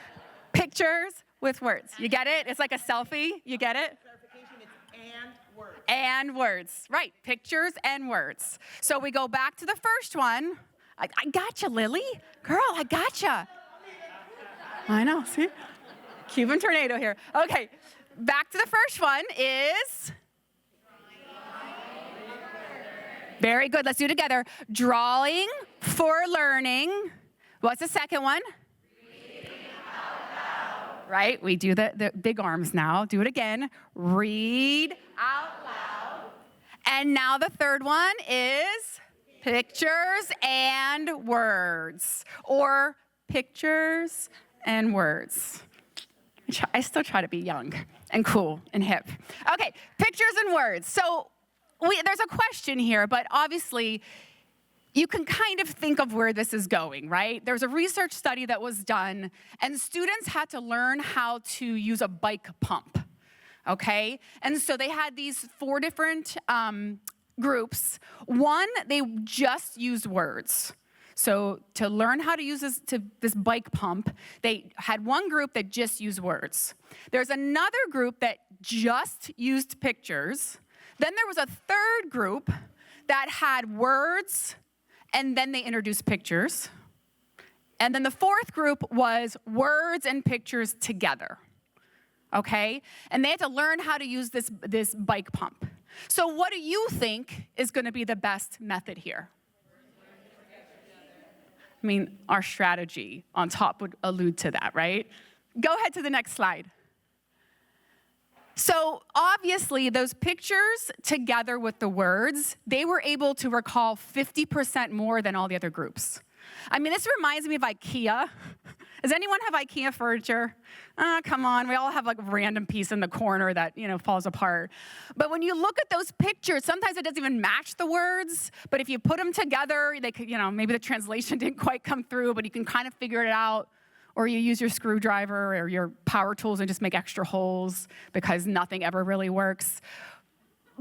Pictures with words. You get it? It's like a selfie. You get it? Clarification, it's and words. And words. Right. Pictures and words. So we go back to the first one. I gotcha, Lily. Girl, I gotcha. I know. See? Cuban tornado here. Okay. Back to the first one is... Very good. Let's do it together. Drawing for learning. What's the second one? Reading out loud. Right? We do the big arms now. Do it again. Read out loud. And now the third one is pictures and words. Or pictures and words. I still try to be young and cool and hip. Okay, pictures and words. So there's a question here, but obviously you can kind of think of where this is going, right? There's a research study that was done, and students had to learn how to use a bike pump, okay? And so they had these 4 different groups. One, they just used words. So to learn how to use this bike pump, they had one group that just used words. There's another group that just used pictures. Then there was a third group that had words, and then they introduced pictures. And then the fourth group was words and pictures together, okay? And they had to learn how to use this bike pump. So what do you think is going to be the best method here? I mean, our strategy on top would allude to that, right? Go ahead to the next slide. So obviously, those pictures together with the words, they were able to recall 50% more than all the other groups. I mean, this reminds me of IKEA. Does anyone have IKEA furniture? Come on, we all have like a random piece in the corner that, falls apart. But when you look at those pictures, sometimes it doesn't even match the words, but if you put them together, they could, maybe the translation didn't quite come through, but you can kind of figure it out. Or you use your screwdriver or your power tools and just make extra holes because nothing ever really works.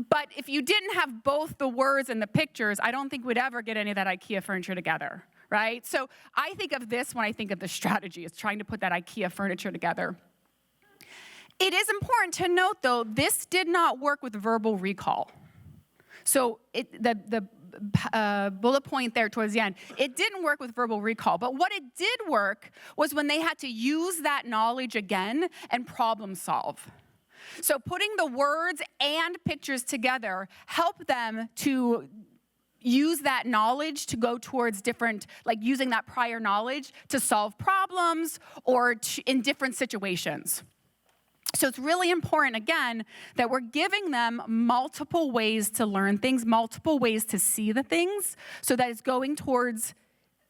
But if you didn't have both the words and the pictures, I don't think we'd ever get any of that IKEA furniture together, right? So I think of this when I think of the strategy, is trying to put that IKEA furniture together. It is important to note, though, this did not work with verbal recall. So the bullet point there towards the end, it didn't work with verbal recall. But what it did work was when they had to use that knowledge again and problem solve. So putting the words and pictures together helped them to use that knowledge to go towards different, like using that prior knowledge to solve problems or in different situations. So it's really important, again, that we're giving them multiple ways to learn things, multiple ways to see the things, so that it's going towards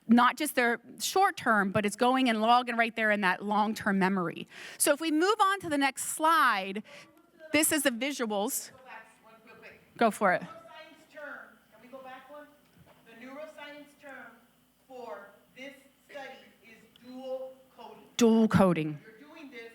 not just their short term, but it's going and logging right there in that long-term memory. So if we move on to the next slide, this is the visuals. Go for it. Neuroscience term, can we go back one? The neuroscience term for this study is dual coding. Dual coding. You're doing this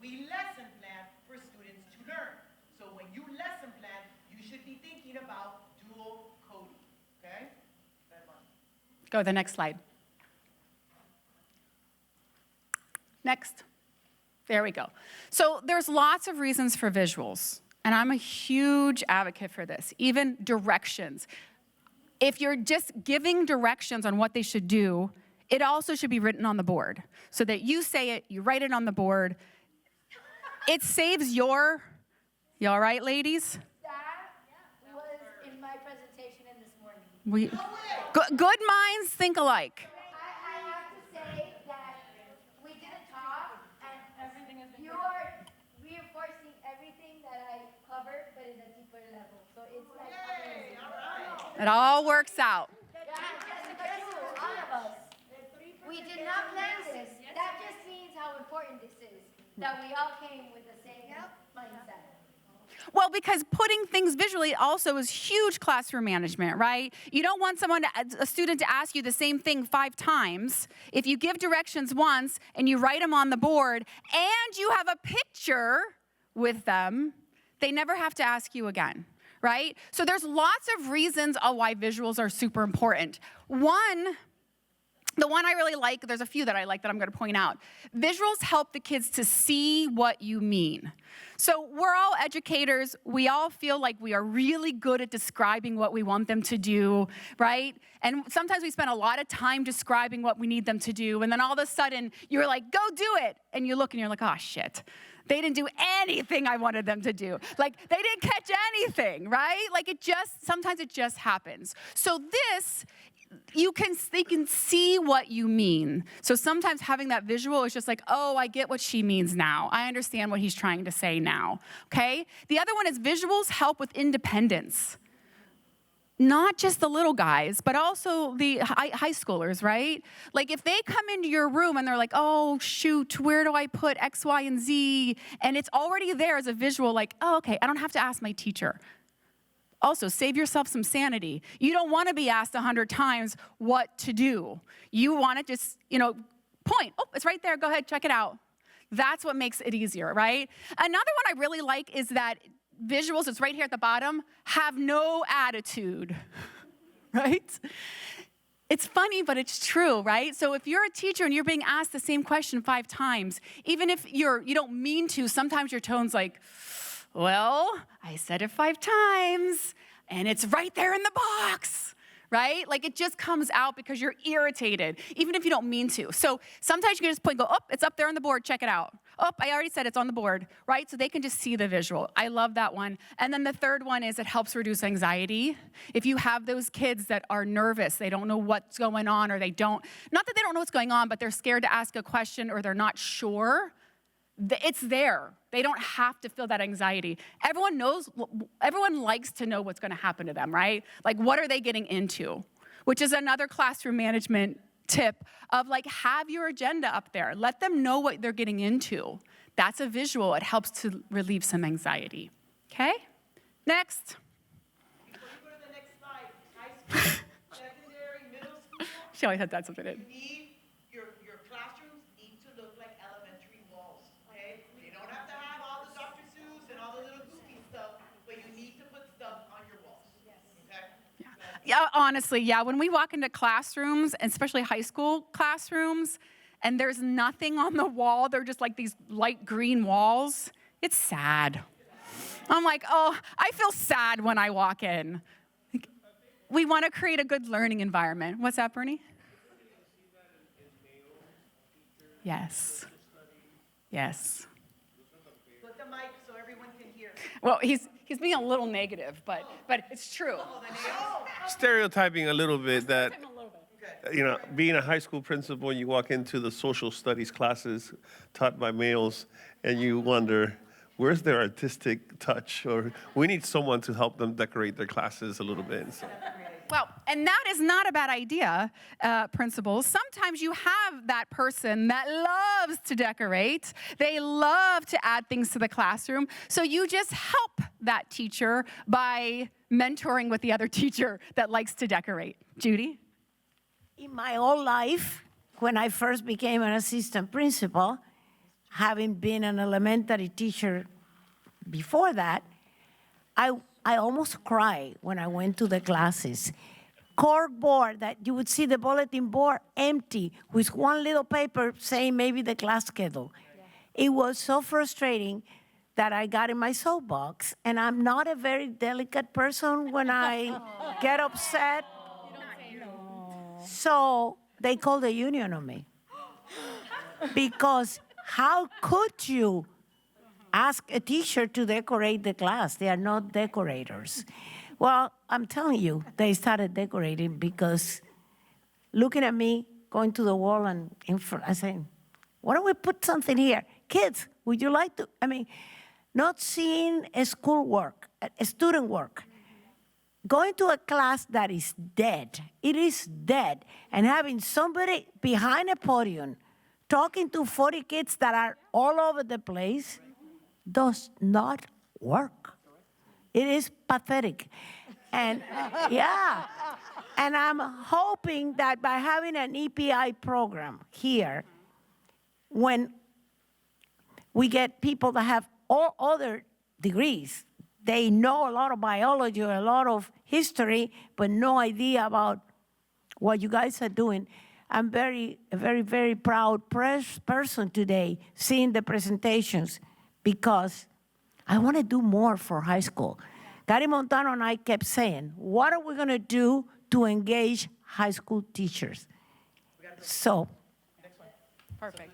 we lesson plan for students to learn. So when you lesson plan, you should be thinking about dual coding, okay? Go to the next slide. Next. There we go. So there's lots of reasons for visuals, and I'm a huge advocate for this, even directions. If you're just giving directions on what they should do, it also should be written on the board so that you say it, you write it on the board. It saves you all right, ladies? That was in my presentation in this morning. Good minds think alike. I have to say that we didn't talk, and you are reinforcing everything that I covered, but in a deeper level. So it's like amazing. It all works out. All of us. We did not plan this. That just means how important this is. That we all came with the same mindset. Well, because putting things visually also is huge classroom management, right? You don't want a student to ask you the same thing 5 times. If you give directions once and you write them on the board and you have a picture with them, they never have to ask you again, right? So there's lots of reasons why visuals are super important. The one I really like, there's a few that I like that I'm going to point out. Visuals help the kids to see what you mean. So we're all educators. We all feel like we are really good at describing what we want them to do, right? And sometimes we spend a lot of time describing what we need them to do, and then all of a sudden you're like, go do it. And you look and you're like, oh, shit. They didn't do anything I wanted them to do. Like, they didn't catch anything, right? Like, sometimes it just happens. So this, they can see what you mean. So sometimes having that visual is just like, oh, I get what she means now. I understand what he's trying to say now, okay? The other one is visuals help with independence. Not just the little guys, but also the high schoolers, right? Like if they come into your room and they're like, oh, shoot, where do I put X, Y, and Z? And it's already there as a visual, like, oh, okay, I don't have to ask my teacher. Also, save yourself some sanity. You don't want to be asked 100 times what to do. You want to just, point. Oh, it's right there. Go ahead, check it out. That's what makes it easier, right? Another one I really like is that visuals, it's right here at the bottom, have no attitude, right? It's funny, but it's true, right? So if you're a teacher and you're being asked the same question 5 times, even if you don't mean to, sometimes your tone's like, well, I said it 5 times, and it's right there in the box, right? Like it just comes out because you're irritated, even if you don't mean to. So sometimes you can just point, go, oh, it's up there on the board, check it out. Oh, I already said it's on the board, right? So they can just see the visual. I love that one. And then the third one is it helps reduce anxiety. If you have those kids that are nervous, they don't know what's going on, or not that they don't know what's going on, but they're scared to ask a question or they're not sure, it's there. They don't have to feel that anxiety. Everyone likes to know what's going to happen to them, right? Like, what are they getting into? Which is another classroom management tip of like, have your agenda up there. Let them know what they're getting into. That's a visual. It helps to relieve some anxiety. Okay? Next. Before you go to the next slide, high school, secondary, middle school. She always had that something in. Your classrooms need to look like elementary walls, okay? You don't have to have all the Dr. Seuss and all the little goofy stuff, but you need to put stuff on your walls, okay? Yeah, honestly, yeah. When we walk into classrooms, especially high school classrooms, and there's nothing on the wall, they're just like these light green walls, it's sad. I'm like, oh, I feel sad when I walk in. We want to create a good learning environment. What's that, Bernie? Yes. Yes. Put the mic so everyone can hear. Well, he's being a little negative, but it's true. Stereotyping a little bit that, being a high school principal, you walk into the social studies classes taught by males, and you wonder, where's their artistic touch? Or we need someone to help them decorate their classes a little bit. So. Well, and that is not a bad idea, principals. Sometimes you have that person that loves to decorate. They love to add things to the classroom. So you just help that teacher by mentoring with the other teacher that likes to decorate. Judy? In my whole life, when I first became an assistant principal, having been an elementary teacher before that, I almost cried when I went to the classes. Corkboard that you would see the bulletin board empty with one little paper saying maybe the class schedule. Yeah. It was so frustrating that I got in my soapbox, and I'm not a very delicate person when I get upset. So they called the union on me. Because how could you ask a teacher to decorate the class? They are not decorators. Well, I'm telling you, they started decorating because looking at me, going to the wall and in front, I saying, why don't we put something here? Kids, would you like to? I mean, not seeing a school work, a student work, going to a class that is dead, it is dead, and having somebody behind a podium talking to 40 kids that are all over the place does not work. It is pathetic. And yeah, and I'm hoping that by having an EPI program here, when we get people that have all other degrees, they know a lot of biology or a lot of history, but no idea about what you guys are doing. I'm a very, very proud person today seeing the presentations because I want to do more for high school. Gary Montano and I kept saying, what are we going to do to engage high school teachers? So. Perfect.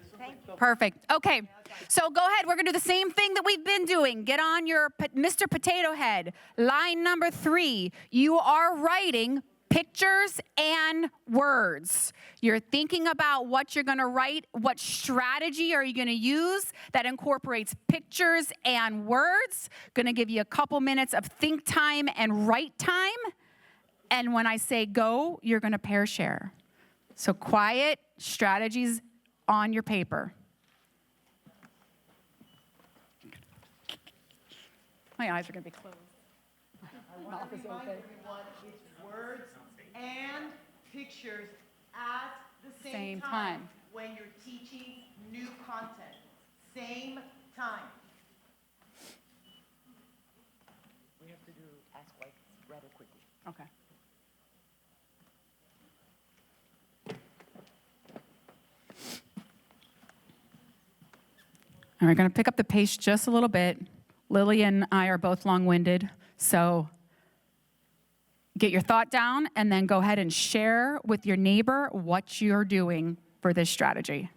Perfect. Okay. So go ahead. We're going to do the same thing that we've been doing. Get on your Mr. Potato Head. Line number 3. You are writing pictures and words. You're thinking about what you're going to write. What strategy are you going to use that incorporates pictures and words? Going to give you a couple minutes of think time and write time. And when I say go, you're going to pair share. So quiet strategies on your paper. My eyes are going to be closed. I want to remind everyone it's words and pictures at the same time when you're teaching new content. Same time. We have to do Ask White rather quickly. Okay. All right, going to pick up the pace just a little bit. Lily and I are both long-winded, so get your thought down and then go ahead and share with your neighbor what you're doing for this strategy.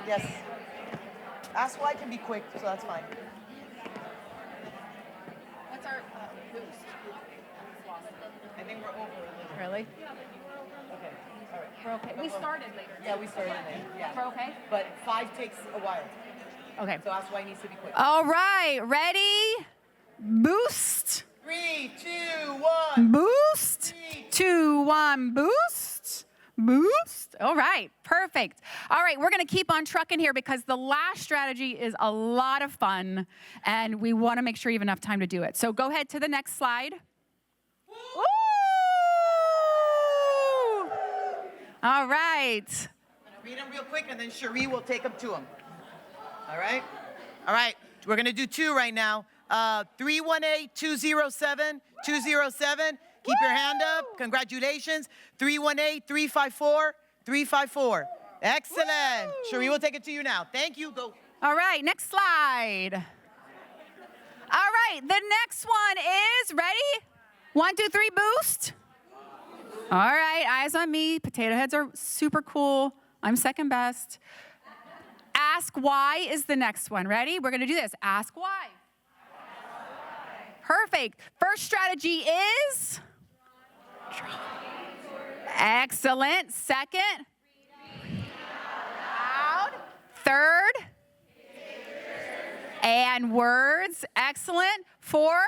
Yes. Ask Why can be quick, so that's fine. What's our boost? I think we're over a little. Really? Okay. All right. We're okay. We started later. Yeah, we started later. Yeah. We're okay? But 5 takes a while. Okay. So Ask Why needs to be quick. All right. Ready? Boost. 3, 2, 1. Boost. 2, 1. Boost. Boost. All right. Perfect. All right. We're going to keep on trucking here because the last strategy is a lot of fun, and we want to make sure you have enough time to do it. So go ahead to the next slide. Woo! All right. Read them real quick, and then Cherie will take them to him. All right? All right. We're going to do 2 right now. 318-207. 207. Keep your hand up. Congratulations. 318-354-354. Excellent. Woo! Cherie will take it to you now. Thank you. Go. All right. Next slide. All right. The next one is ready? 1, 2, 3, boost. All right. Eyes on me. Potato heads are super cool. I'm second best. Ask why is the next one. Ready? We're going to do this. Ask why. Perfect. First strategy is? Excellent. Second? Third? And words. Excellent. 4?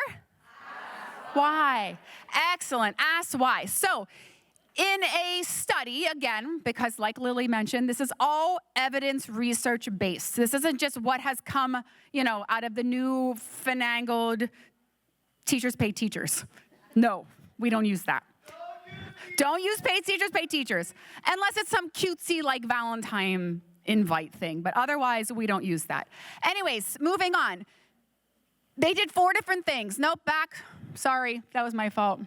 Why? Excellent. Ask why. So, in a study, again, because like Lily mentioned, this is all evidence research based. This isn't just what has come, out of the new finagled teachers pay teachers. No, we don't use that. Don't use paid teachers, unless it's some cutesy like Valentine invite thing, but otherwise we don't use that. Anyways, moving on. They did 4 different things. Nope, back. Sorry, that was my fault.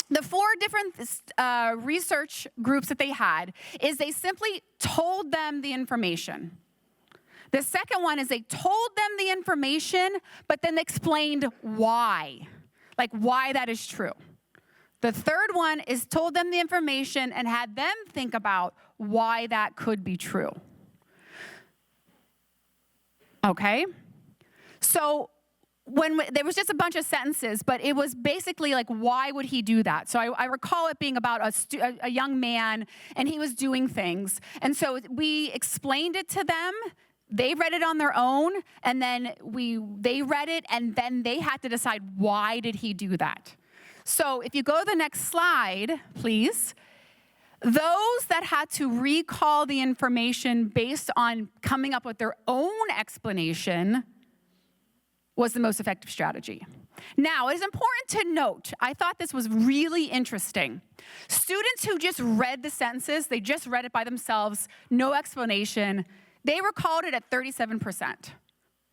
The 4 different research groups that they had is they simply told them the information. The second one is they told them the information, but then explained why, like why that is true. The third one is told them the information and had them think about why that could be true. Okay? So there was just a bunch of sentences, but it was basically like, why would he do that? So I recall it being about a young man, and he was doing things. And so we explained it to them. They read it on their own, and then they read it, and then they had to decide, why did he do that? So if you go to the next slide, please. Those that had to recall the information based on coming up with their own explanation was the most effective strategy. Now, it is important to note, I thought this was really interesting. Students who just read the sentences, they just read it by themselves, no explanation, they recalled it at 37%.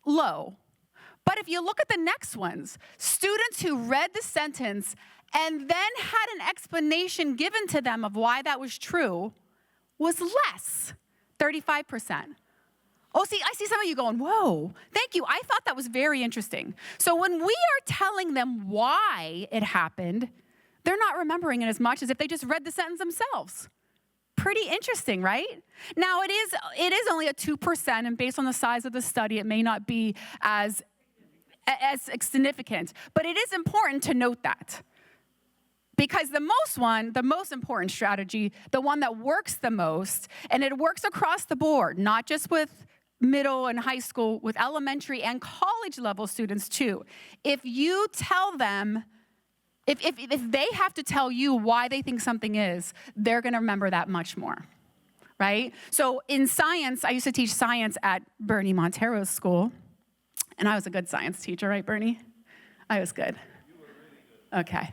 Low. But if you look at the next ones, students who read the sentence and then had an explanation given to them of why that was true was less, 35%. Oh, see, I see some of you going, whoa, thank you. I thought that was very interesting. So when we are telling them why it happened, they're not remembering it as much as if they just read the sentence themselves. Pretty interesting, right? Now, it is only a 2%, and based on the size of the study, it may not be as significant. But it is important to note that. Because the most important strategy, the one that works the most, and it works across the board, not just with middle and high school, with elementary and college level students too. If you tell them, if they have to tell you why they think something is, they're gonna remember that much more, right? So in science, I used to teach science at Bernie Montero's school, and I was a good science teacher, right, Bernie? I was good. Okay,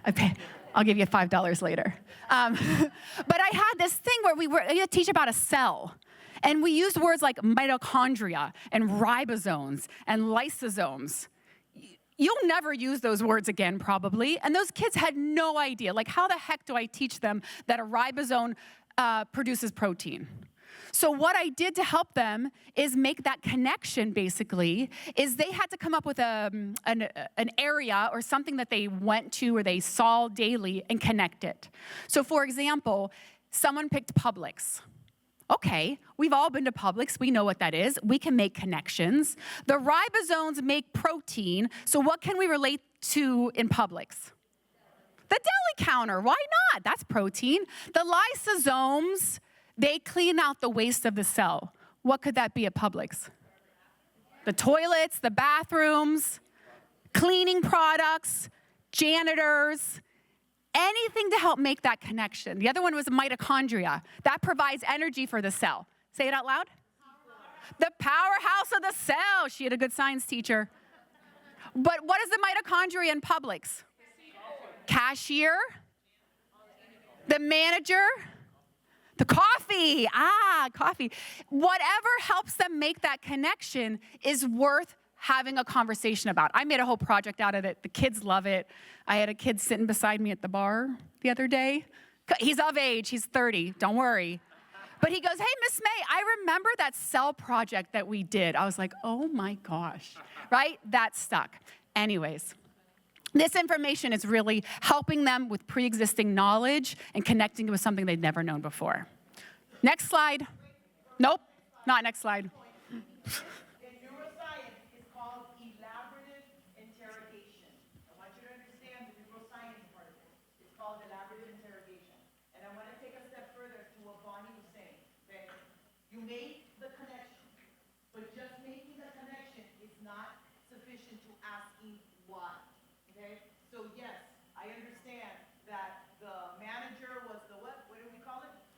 I'll give you $5 later. But I had this thing where we were to teach about a cell. And we used words like mitochondria and ribosomes and lysosomes. You'll never use those words again, probably. And those kids had no idea. Like, how the heck do I teach them that a ribosome produces protein? So what I did to help them is make that connection, basically, is they had to come up with an area or something that they went to or they saw daily and connect it. So for example, someone picked Publix. Okay, we've all been to Publix. We know what that is. We can make connections. The ribosomes make protein. So what can we relate to in Publix? The deli counter. Why not? That's protein. The lysosomes, they clean out the waste of the cell. What could that be at Publix? The toilets, the bathrooms, cleaning products, janitors, anything to help make that connection. The other one was mitochondria. That provides energy for the cell. Say it out loud. The powerhouse of the cell. She had a good science teacher. But what is the mitochondria in Publix? Cashier, the manager, the coffee. Coffee. Whatever helps them make that connection is worth having a conversation about. I made a whole project out of it. The kids love it. I had a kid sitting beside me at the bar the other day. He's of age. He's 30. Don't worry. But he goes, hey, Miss May, I remember that cell project that we did. I was like, oh my gosh, right? That stuck. Anyways, this information is really helping them with pre-existing knowledge and connecting with something they'd never known before. Next slide. Nope, not next slide. You made the connection.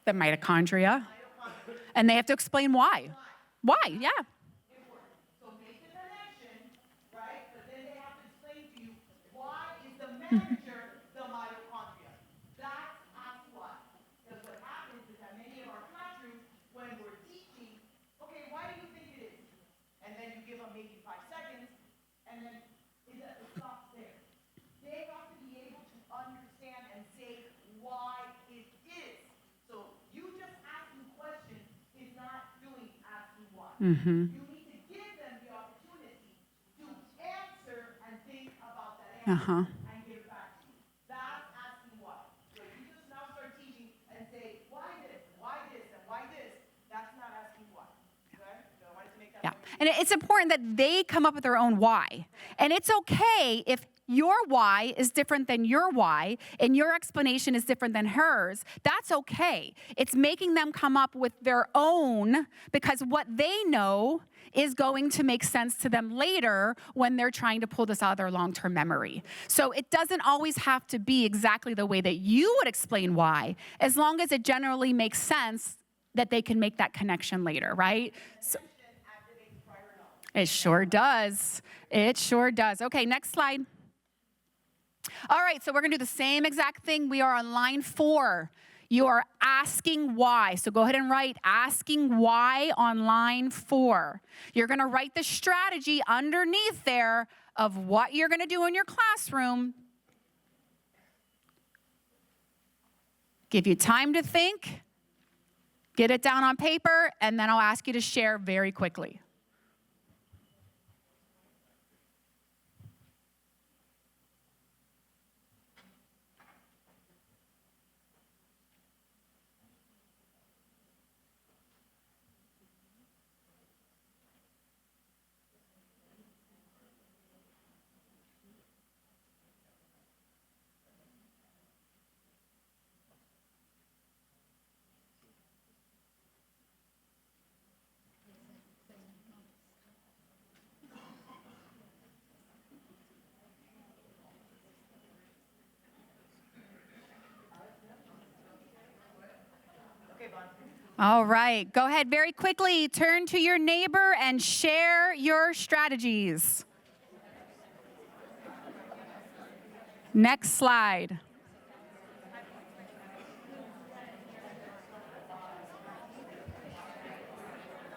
The mitochondria. And they have to explain why. Why, yeah. So make the connection, right? But then they have to explain to you why is the manager the mitochondria. That's why. Because what happens is that many of our classrooms, when we're teaching, okay, why do you think it is? And then you give them maybe 5 seconds, and then it stops there. They have to be able to understand and say why it is. So you just asking questions is not doing asking why. You need to give them the opportunity to answer and think about that answer and give back to you. That's asking why. So if you just now start teaching and say, why this, and why this, that's not asking why. Okay? So I wanted to make that point. And it's important that they come up with their own why. And it's okay if your why is different than your why and your explanation is different than hers. That's okay. It's making them come up with their own, because what they know is going to make sense to them later when they're trying to pull this out of their long-term memory. So it doesn't always have to be exactly the way that you would explain why, as long as it generally makes sense that they can make that connection later, right? So, it sure does. It sure does. Okay, next slide. All right, so we're gonna do the same exact thing. We are on line 4. You are asking why. So go ahead and write asking why on line 4. You're gonna write the strategy underneath there of what you're gonna do in your classroom. Give you time to think, get it down on paper, and then I'll ask you to share very quickly. All right, go ahead very quickly. Turn to your neighbor and share your strategies. Next slide.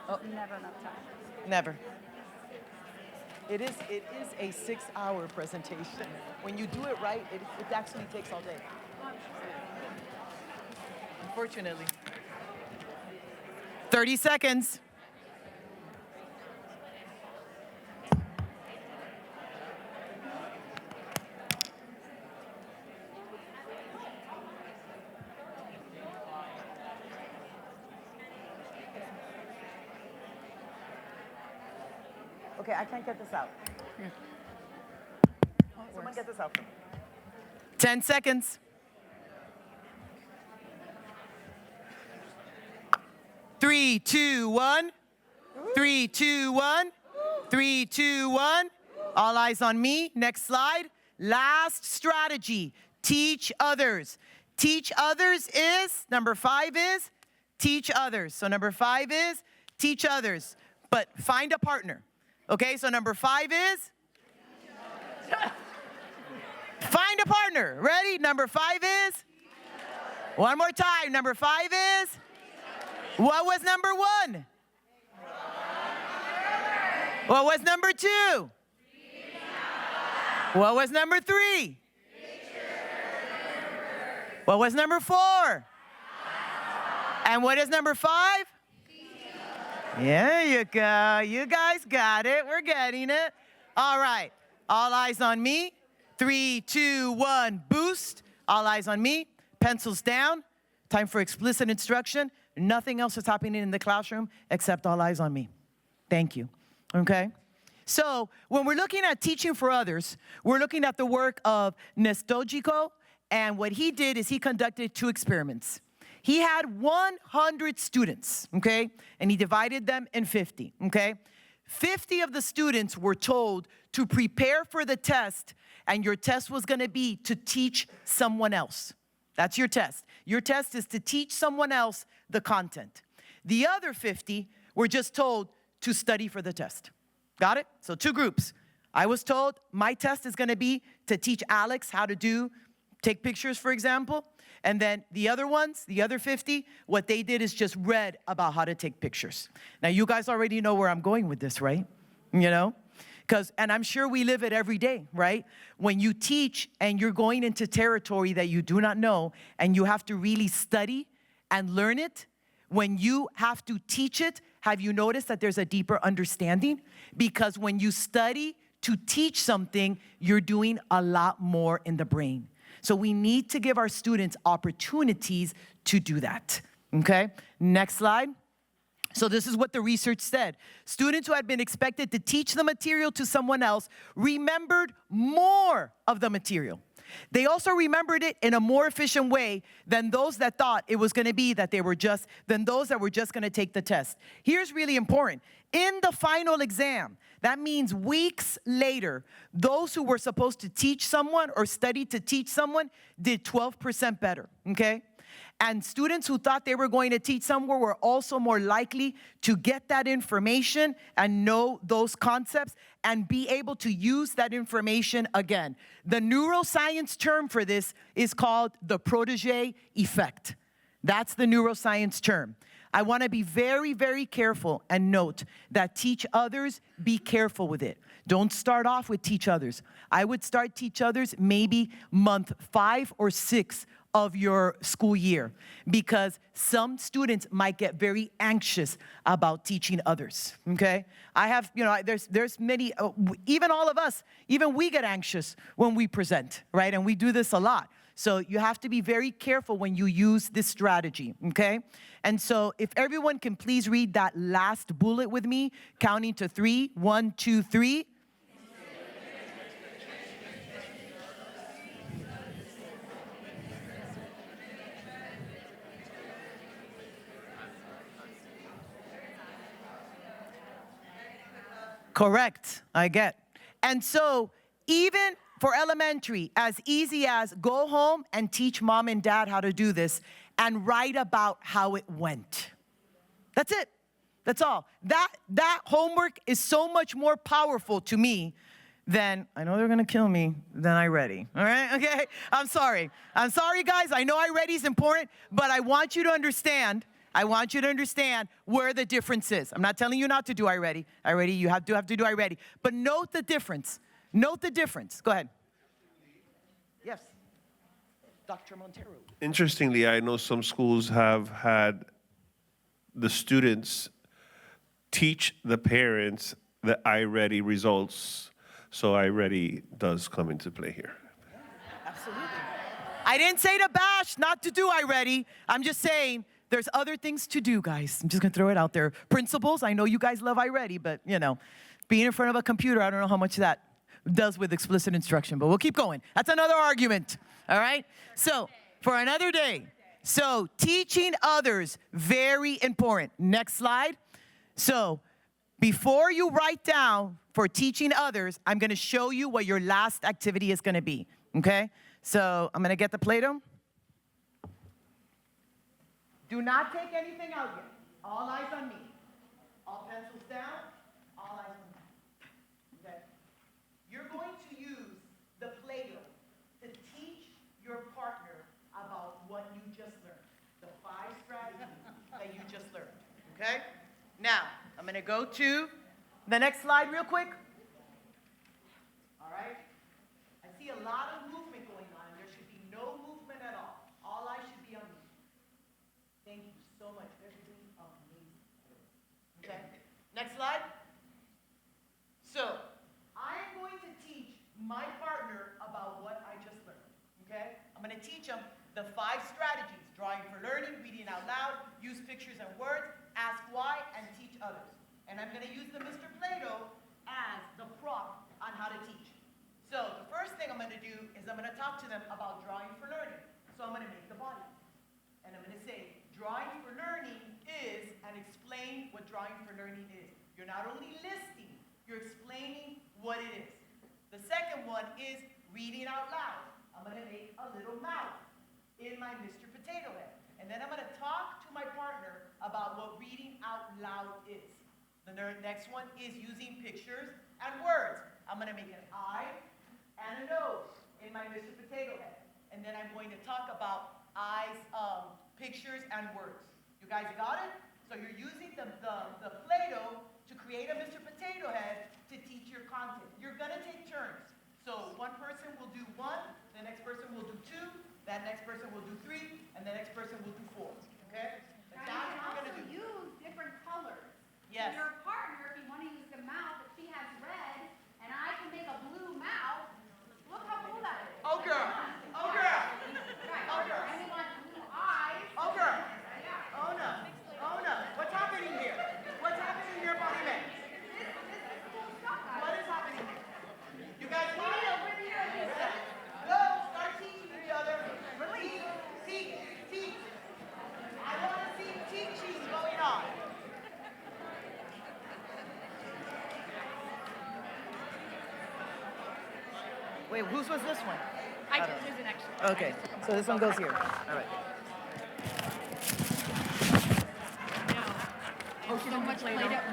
Oh, never enough time. Never. It is a 6-hour presentation. When you do it right, it actually takes all day. Unfortunately. 30 seconds. Okay, I can't get this out. Someone get this out for me. 10 seconds. 3, 2, 1. 3, 2, 1. 3, 2, 1. All eyes on me. Next slide. Last strategy. Teach others. Teach others is, number 5 is, teach others. So number 5 is, teach others. But find a partner. Okay, so number 5 is? Find a partner. Ready? Number 5 is? One more time. Number 5 is? What was number 1? What was number 2? What was number 3? What was number 4? And what is number 5? There you go. You guys got it. We're getting it. All right. All eyes on me. 3, 2, 1, boost. All eyes on me. Pencils down. Time for explicit instruction. Nothing else is happening in the classroom except all eyes on me. Thank you. Okay? So when we're looking at teaching for others, we're looking at the work of Nestojico, and what he did is he conducted 2 experiments. He had 100 students, okay? And he divided them in 50, okay? 50 of the students were told to prepare for the test, and your test was gonna be to teach someone else, That's your test. Your test is to teach someone else the content. The other 50 were just told to study for the test. Got it? So 2 groups. I was told my test is going to be to teach Alex how to take pictures, for example. And then the other ones, the other 50, what they did is just read about how to take pictures. Now, you guys already know where I'm going with this, right? You know? And I'm sure we live it every day, right? When you teach and you're going into territory that you do not know and you have to really study and learn it, when you have to teach it, have you noticed that there's a deeper understanding? Because when you study to teach something, you're doing a lot more in the brain. So we need to give our students opportunities to do that, okay? Next slide. So this is what the research said. Students who had been expected to teach the material to someone else remembered more of the material. They also remembered it in a more efficient way than those that thought it was going to be than those that were just going to take the test. Here's really important. In the final exam, that means weeks later, those who were supposed to teach someone or study to teach someone did 12% better, okay? And students who thought they were going to teach someone were also more likely to get that information and know those concepts and be able to use that information again. The neuroscience term for this is called the protege effect. That's the neuroscience term. I want to be very, very careful and note that teach others, be careful with it. Don't start off with teach others. I would start teach others maybe month 5 or 6 of your school year, because some students might get very anxious about teaching others, okay? I have, there's many, even all of us, even we get anxious when we present, right? And we do this a lot. So you have to be very careful when you use this strategy, okay? And so if everyone can please read that last bullet with me, counting to 3, 1, 2, 3. Correct, I get. And so even for elementary, as easy as go home and teach mom and dad how to do this and write about how it went. That's it. That's all. That homework is so much more powerful to me than, I know they're gonna kill me, than iReady. All right, okay? I'm sorry. I'm sorry, guys. I know iReady is important, but I want you to understand where the difference is. I'm not telling you not to do iReady. iReady, you have to do iReady. But note the difference. Note the difference. Go ahead. Yes. Dr. Montero. Interestingly, I know some schools have had the students teach the parents the iReady results. So iReady does come into play here. Absolutely. I didn't say to bash, not to do iReady. I'm just saying, there's other things to do, guys. I'm just gonna throw it out there. Principals, I know you guys love iReady, but being in front of a computer, I don't know how much that does with explicit instruction, but we'll keep going. That's another argument, all right? So, for another day. So, teaching others, very important. Next slide. So, before you write down for teaching others, I'm gonna show you what your last activity is gonna be, okay? So, I'm gonna get the Play-Doh. Do not take anything out yet. All eyes on me. All pencils down. All eyes on me. Okay? You're going to use the Play-Doh to teach your partner about what you just learned. The 5 strategies that you just learned. Okay? Now, I'm going to go to the next slide real quick. All right? I see a lot of movement going on. There should be no movement at all. All eyes should be on me. Thank you so much. Everything amazing. Okay. Next slide. So, I am going to teach my partner about what I just learned. Okay? I'm going to teach him the 5 strategies: drawing for learning, reading out loud, use pictures and words, ask why, and teach others. And I'm going to use the Mr. Play-Doh as the prop on how to teach. So, the first thing I'm going to do is I'm going to talk to them about drawing for learning. So, I'm going to make the body. And I'm going to say, drawing for learning is, and explain what drawing for learning is. You're not only listing, you're explaining what it is. The second one is reading out loud. I'm going to make a little mouth. in my Mr. Potato Head. And then I'm going to talk to my partner about what reading out loud is. The next one is using pictures and words. I'm going to make an eye and a nose in my Mr. Potato Head. And then I'm going to talk about eyes, pictures, and words. You guys got it? So you're using the Play-Doh to create a Mr. Potato Head to teach your content. You're going to take turns. So one person will do 1, the next person will do 2, that next person will do 3, and the next person will do 4. Okay? That's what we're going to do. Use different colors. Yes. Your partner, if you want to use the mouth, if she has red, and I can make a blue mouth, look how cool that is. Oh, girl. Oh, girl. Right. Oh, girl. And we want blue eyes. Oh, girl. Oh, no. Oh, no. What's happening here? What's happening here, Body Man? This is cool stuff, guys. What is happening here? You guys got it? Go. Start teaching each other. Teach. Teach. I want to see teaching going on. Wait, whose was this one? I just use an extra. Okay, so this one goes here. All right. Oh, so much Play-Doh? No, we have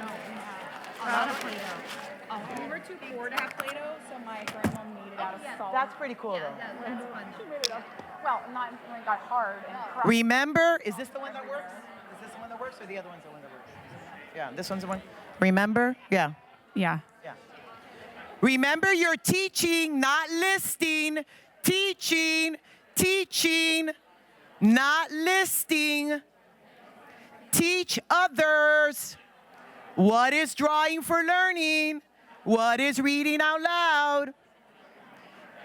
a lot of Play-Doh. We were too poor to have Play-Doh, so my grandma made it out of salt. That's pretty cool, though. She made it up. Well, not when it got hard and cracked. Remember, is this the one that works? Is this the one that works, or the other one's the one that works? Yeah, this one's the one. Remember? Yeah. Yeah. Yeah. Remember, you're teaching, not listing. Teaching, teaching, not listing. Teach others. What is drawing for learning? What is reading out loud?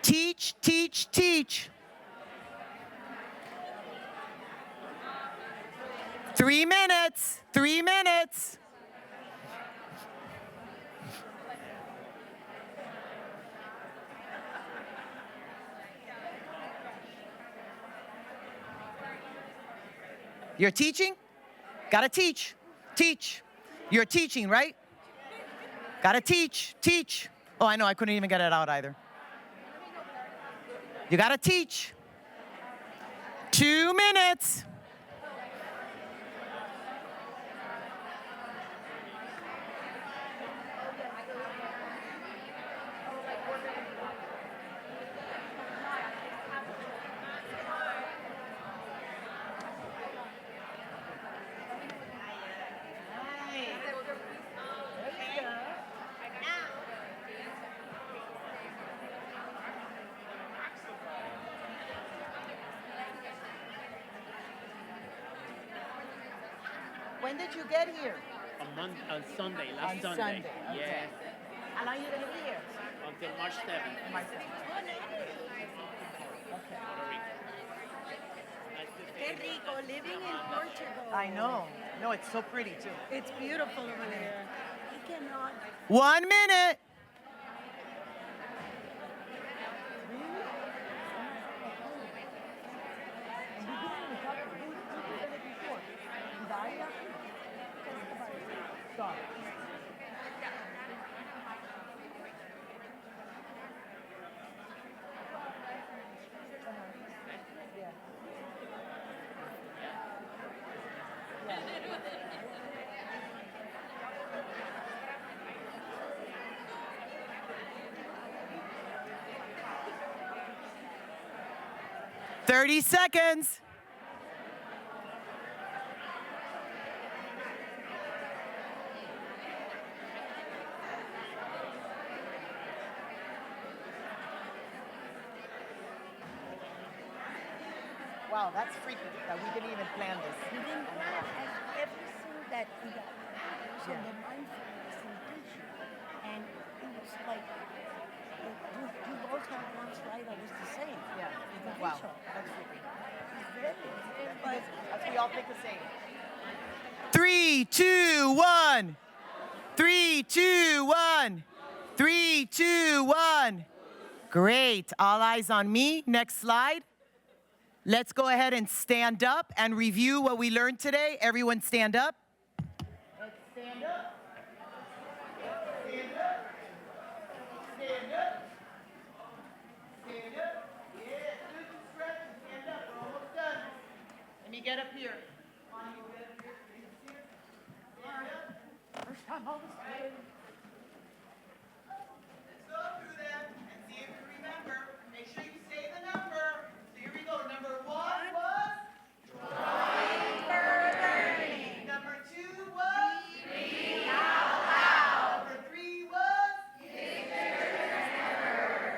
Teach, teach, teach. 3 minutes, 3 minutes. You're teaching? Gotta teach. Teach. You're teaching, right? Gotta teach. Teach. Oh, I know, I couldn't even get it out either. You gotta teach. 2 minutes. When did you get here? On Sunday, last On Sunday. Sunday, okay. Yes, How long are you going to be here? until March 7th. March 7th. Okay. Puerto Rico. Nice to see you. Rico, living in Portugal. I know. No, it's so pretty too. It's beautiful over there. You cannot. 1 minute. Thirty seconds. Wow, that's freaky that we didn't even plan this. You didn't plan everything that you got. So the mindfulness and teaching. And it was like, you both have one slide that was the same. Yeah. The Wow, visual. that's freaky. It's very, but We all think the same. 3, 2, 1. 3, 2, 1. 3, 2, 1. Great. All eyes on me. Next slide. Let's go ahead and stand up and review what we learned today. Everyone stand up. Let's stand up. Stand up. Stand up. Stand up. Yeah, do some stretches. Stand up. We're almost Bonnie, get up here. Let's go through them and see if you remember. Make sure you say the number. So here we go. Number 1 was drawing for learning. Number 2 was reading out loud. Number 3 was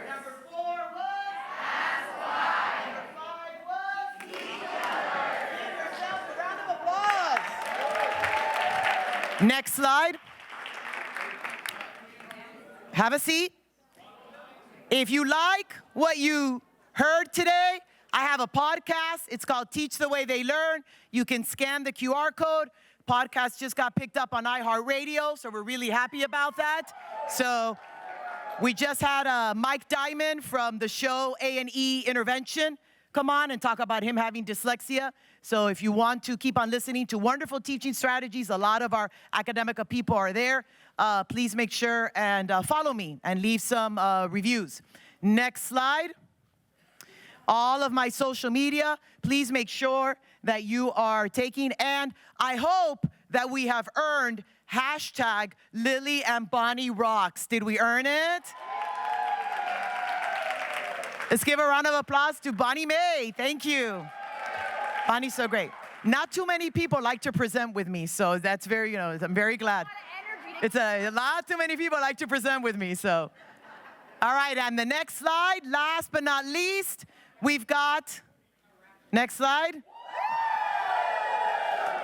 number 4 was ask why. Number 5 was each other. Give yourself a round of applause. Next slide. Have a seat. If you like what you heard today, I have a podcast. It's called Teach the Way They Learn. You can scan the QR code. Podcast just got picked up on iHeartRadio, so we're really happy about that. So we just had Mike Diamond from the show A&E Intervention come on and talk about him having dyslexia. So if you want to keep on listening to wonderful teaching strategies, a lot of our Academica people are there. Please make sure and follow me and leave some reviews. Next slide. All of my social media, please make sure that you are taking, and I hope that we have earned hashtag Lily and Bonnie Rocks. Did we earn it? Let's give a round of applause to Bonnie May. Thank you. Bonnie's so great. Not too many people like to present with me, so that's very, I'm very glad. It's not too many people like to present with me, so. All right, and the next slide, last but not least, we've got, next slide.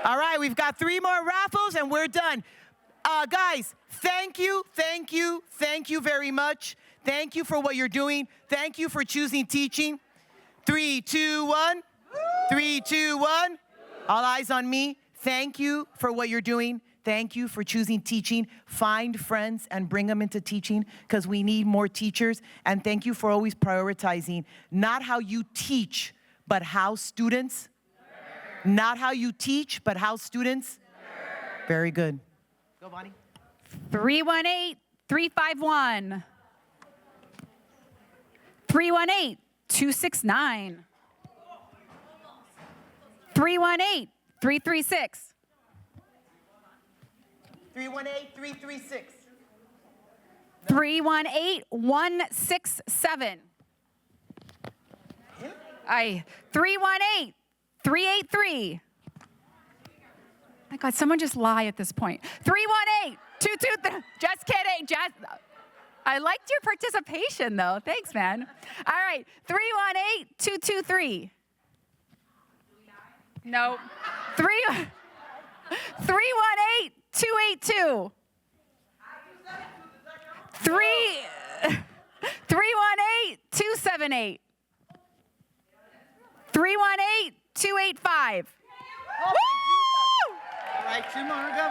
All right, we've got 3 more raffles and we're done. Guys, thank you very much. Thank you for what you're doing. Thank you for choosing teaching. 3, 2, 1. 3, 2, 1. All eyes on me. Thank you for what you're doing. Thank you for choosing teaching. Find friends and bring them into teaching because we need more teachers. And thank you for always prioritizing not how you teach, but how students. Not how you teach, but how students. Very good. Go, Bonnie. 318-351. 318-269. 318-336. 318-336. 318-167. 318-383. My God, someone just lie at this point. 318-223. Just kidding. I liked your participation, though. Thanks, man. All right. 318-223. No. 318-282. 318-278. 318-285. All right, 2 more. Go.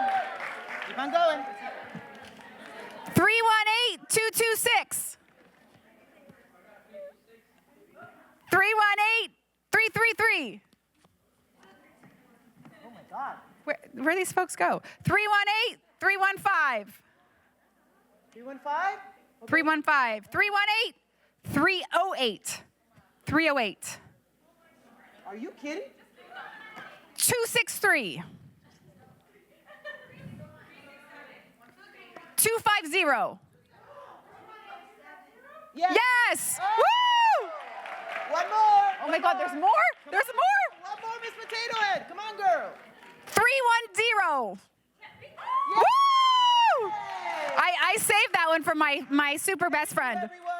Keep on going. 318-226. 318-333. Oh my God. Where these folks go? 318-315. 315? 315. 318-308. 308. Are you kidding? 263. 250. Yes! Oh. Woo! One more. Oh my God, there's more? There's more? One more, Miss Potato Head. Come on, girl. 310. Yay. Woo! I saved that one for my super best friend. Everyone.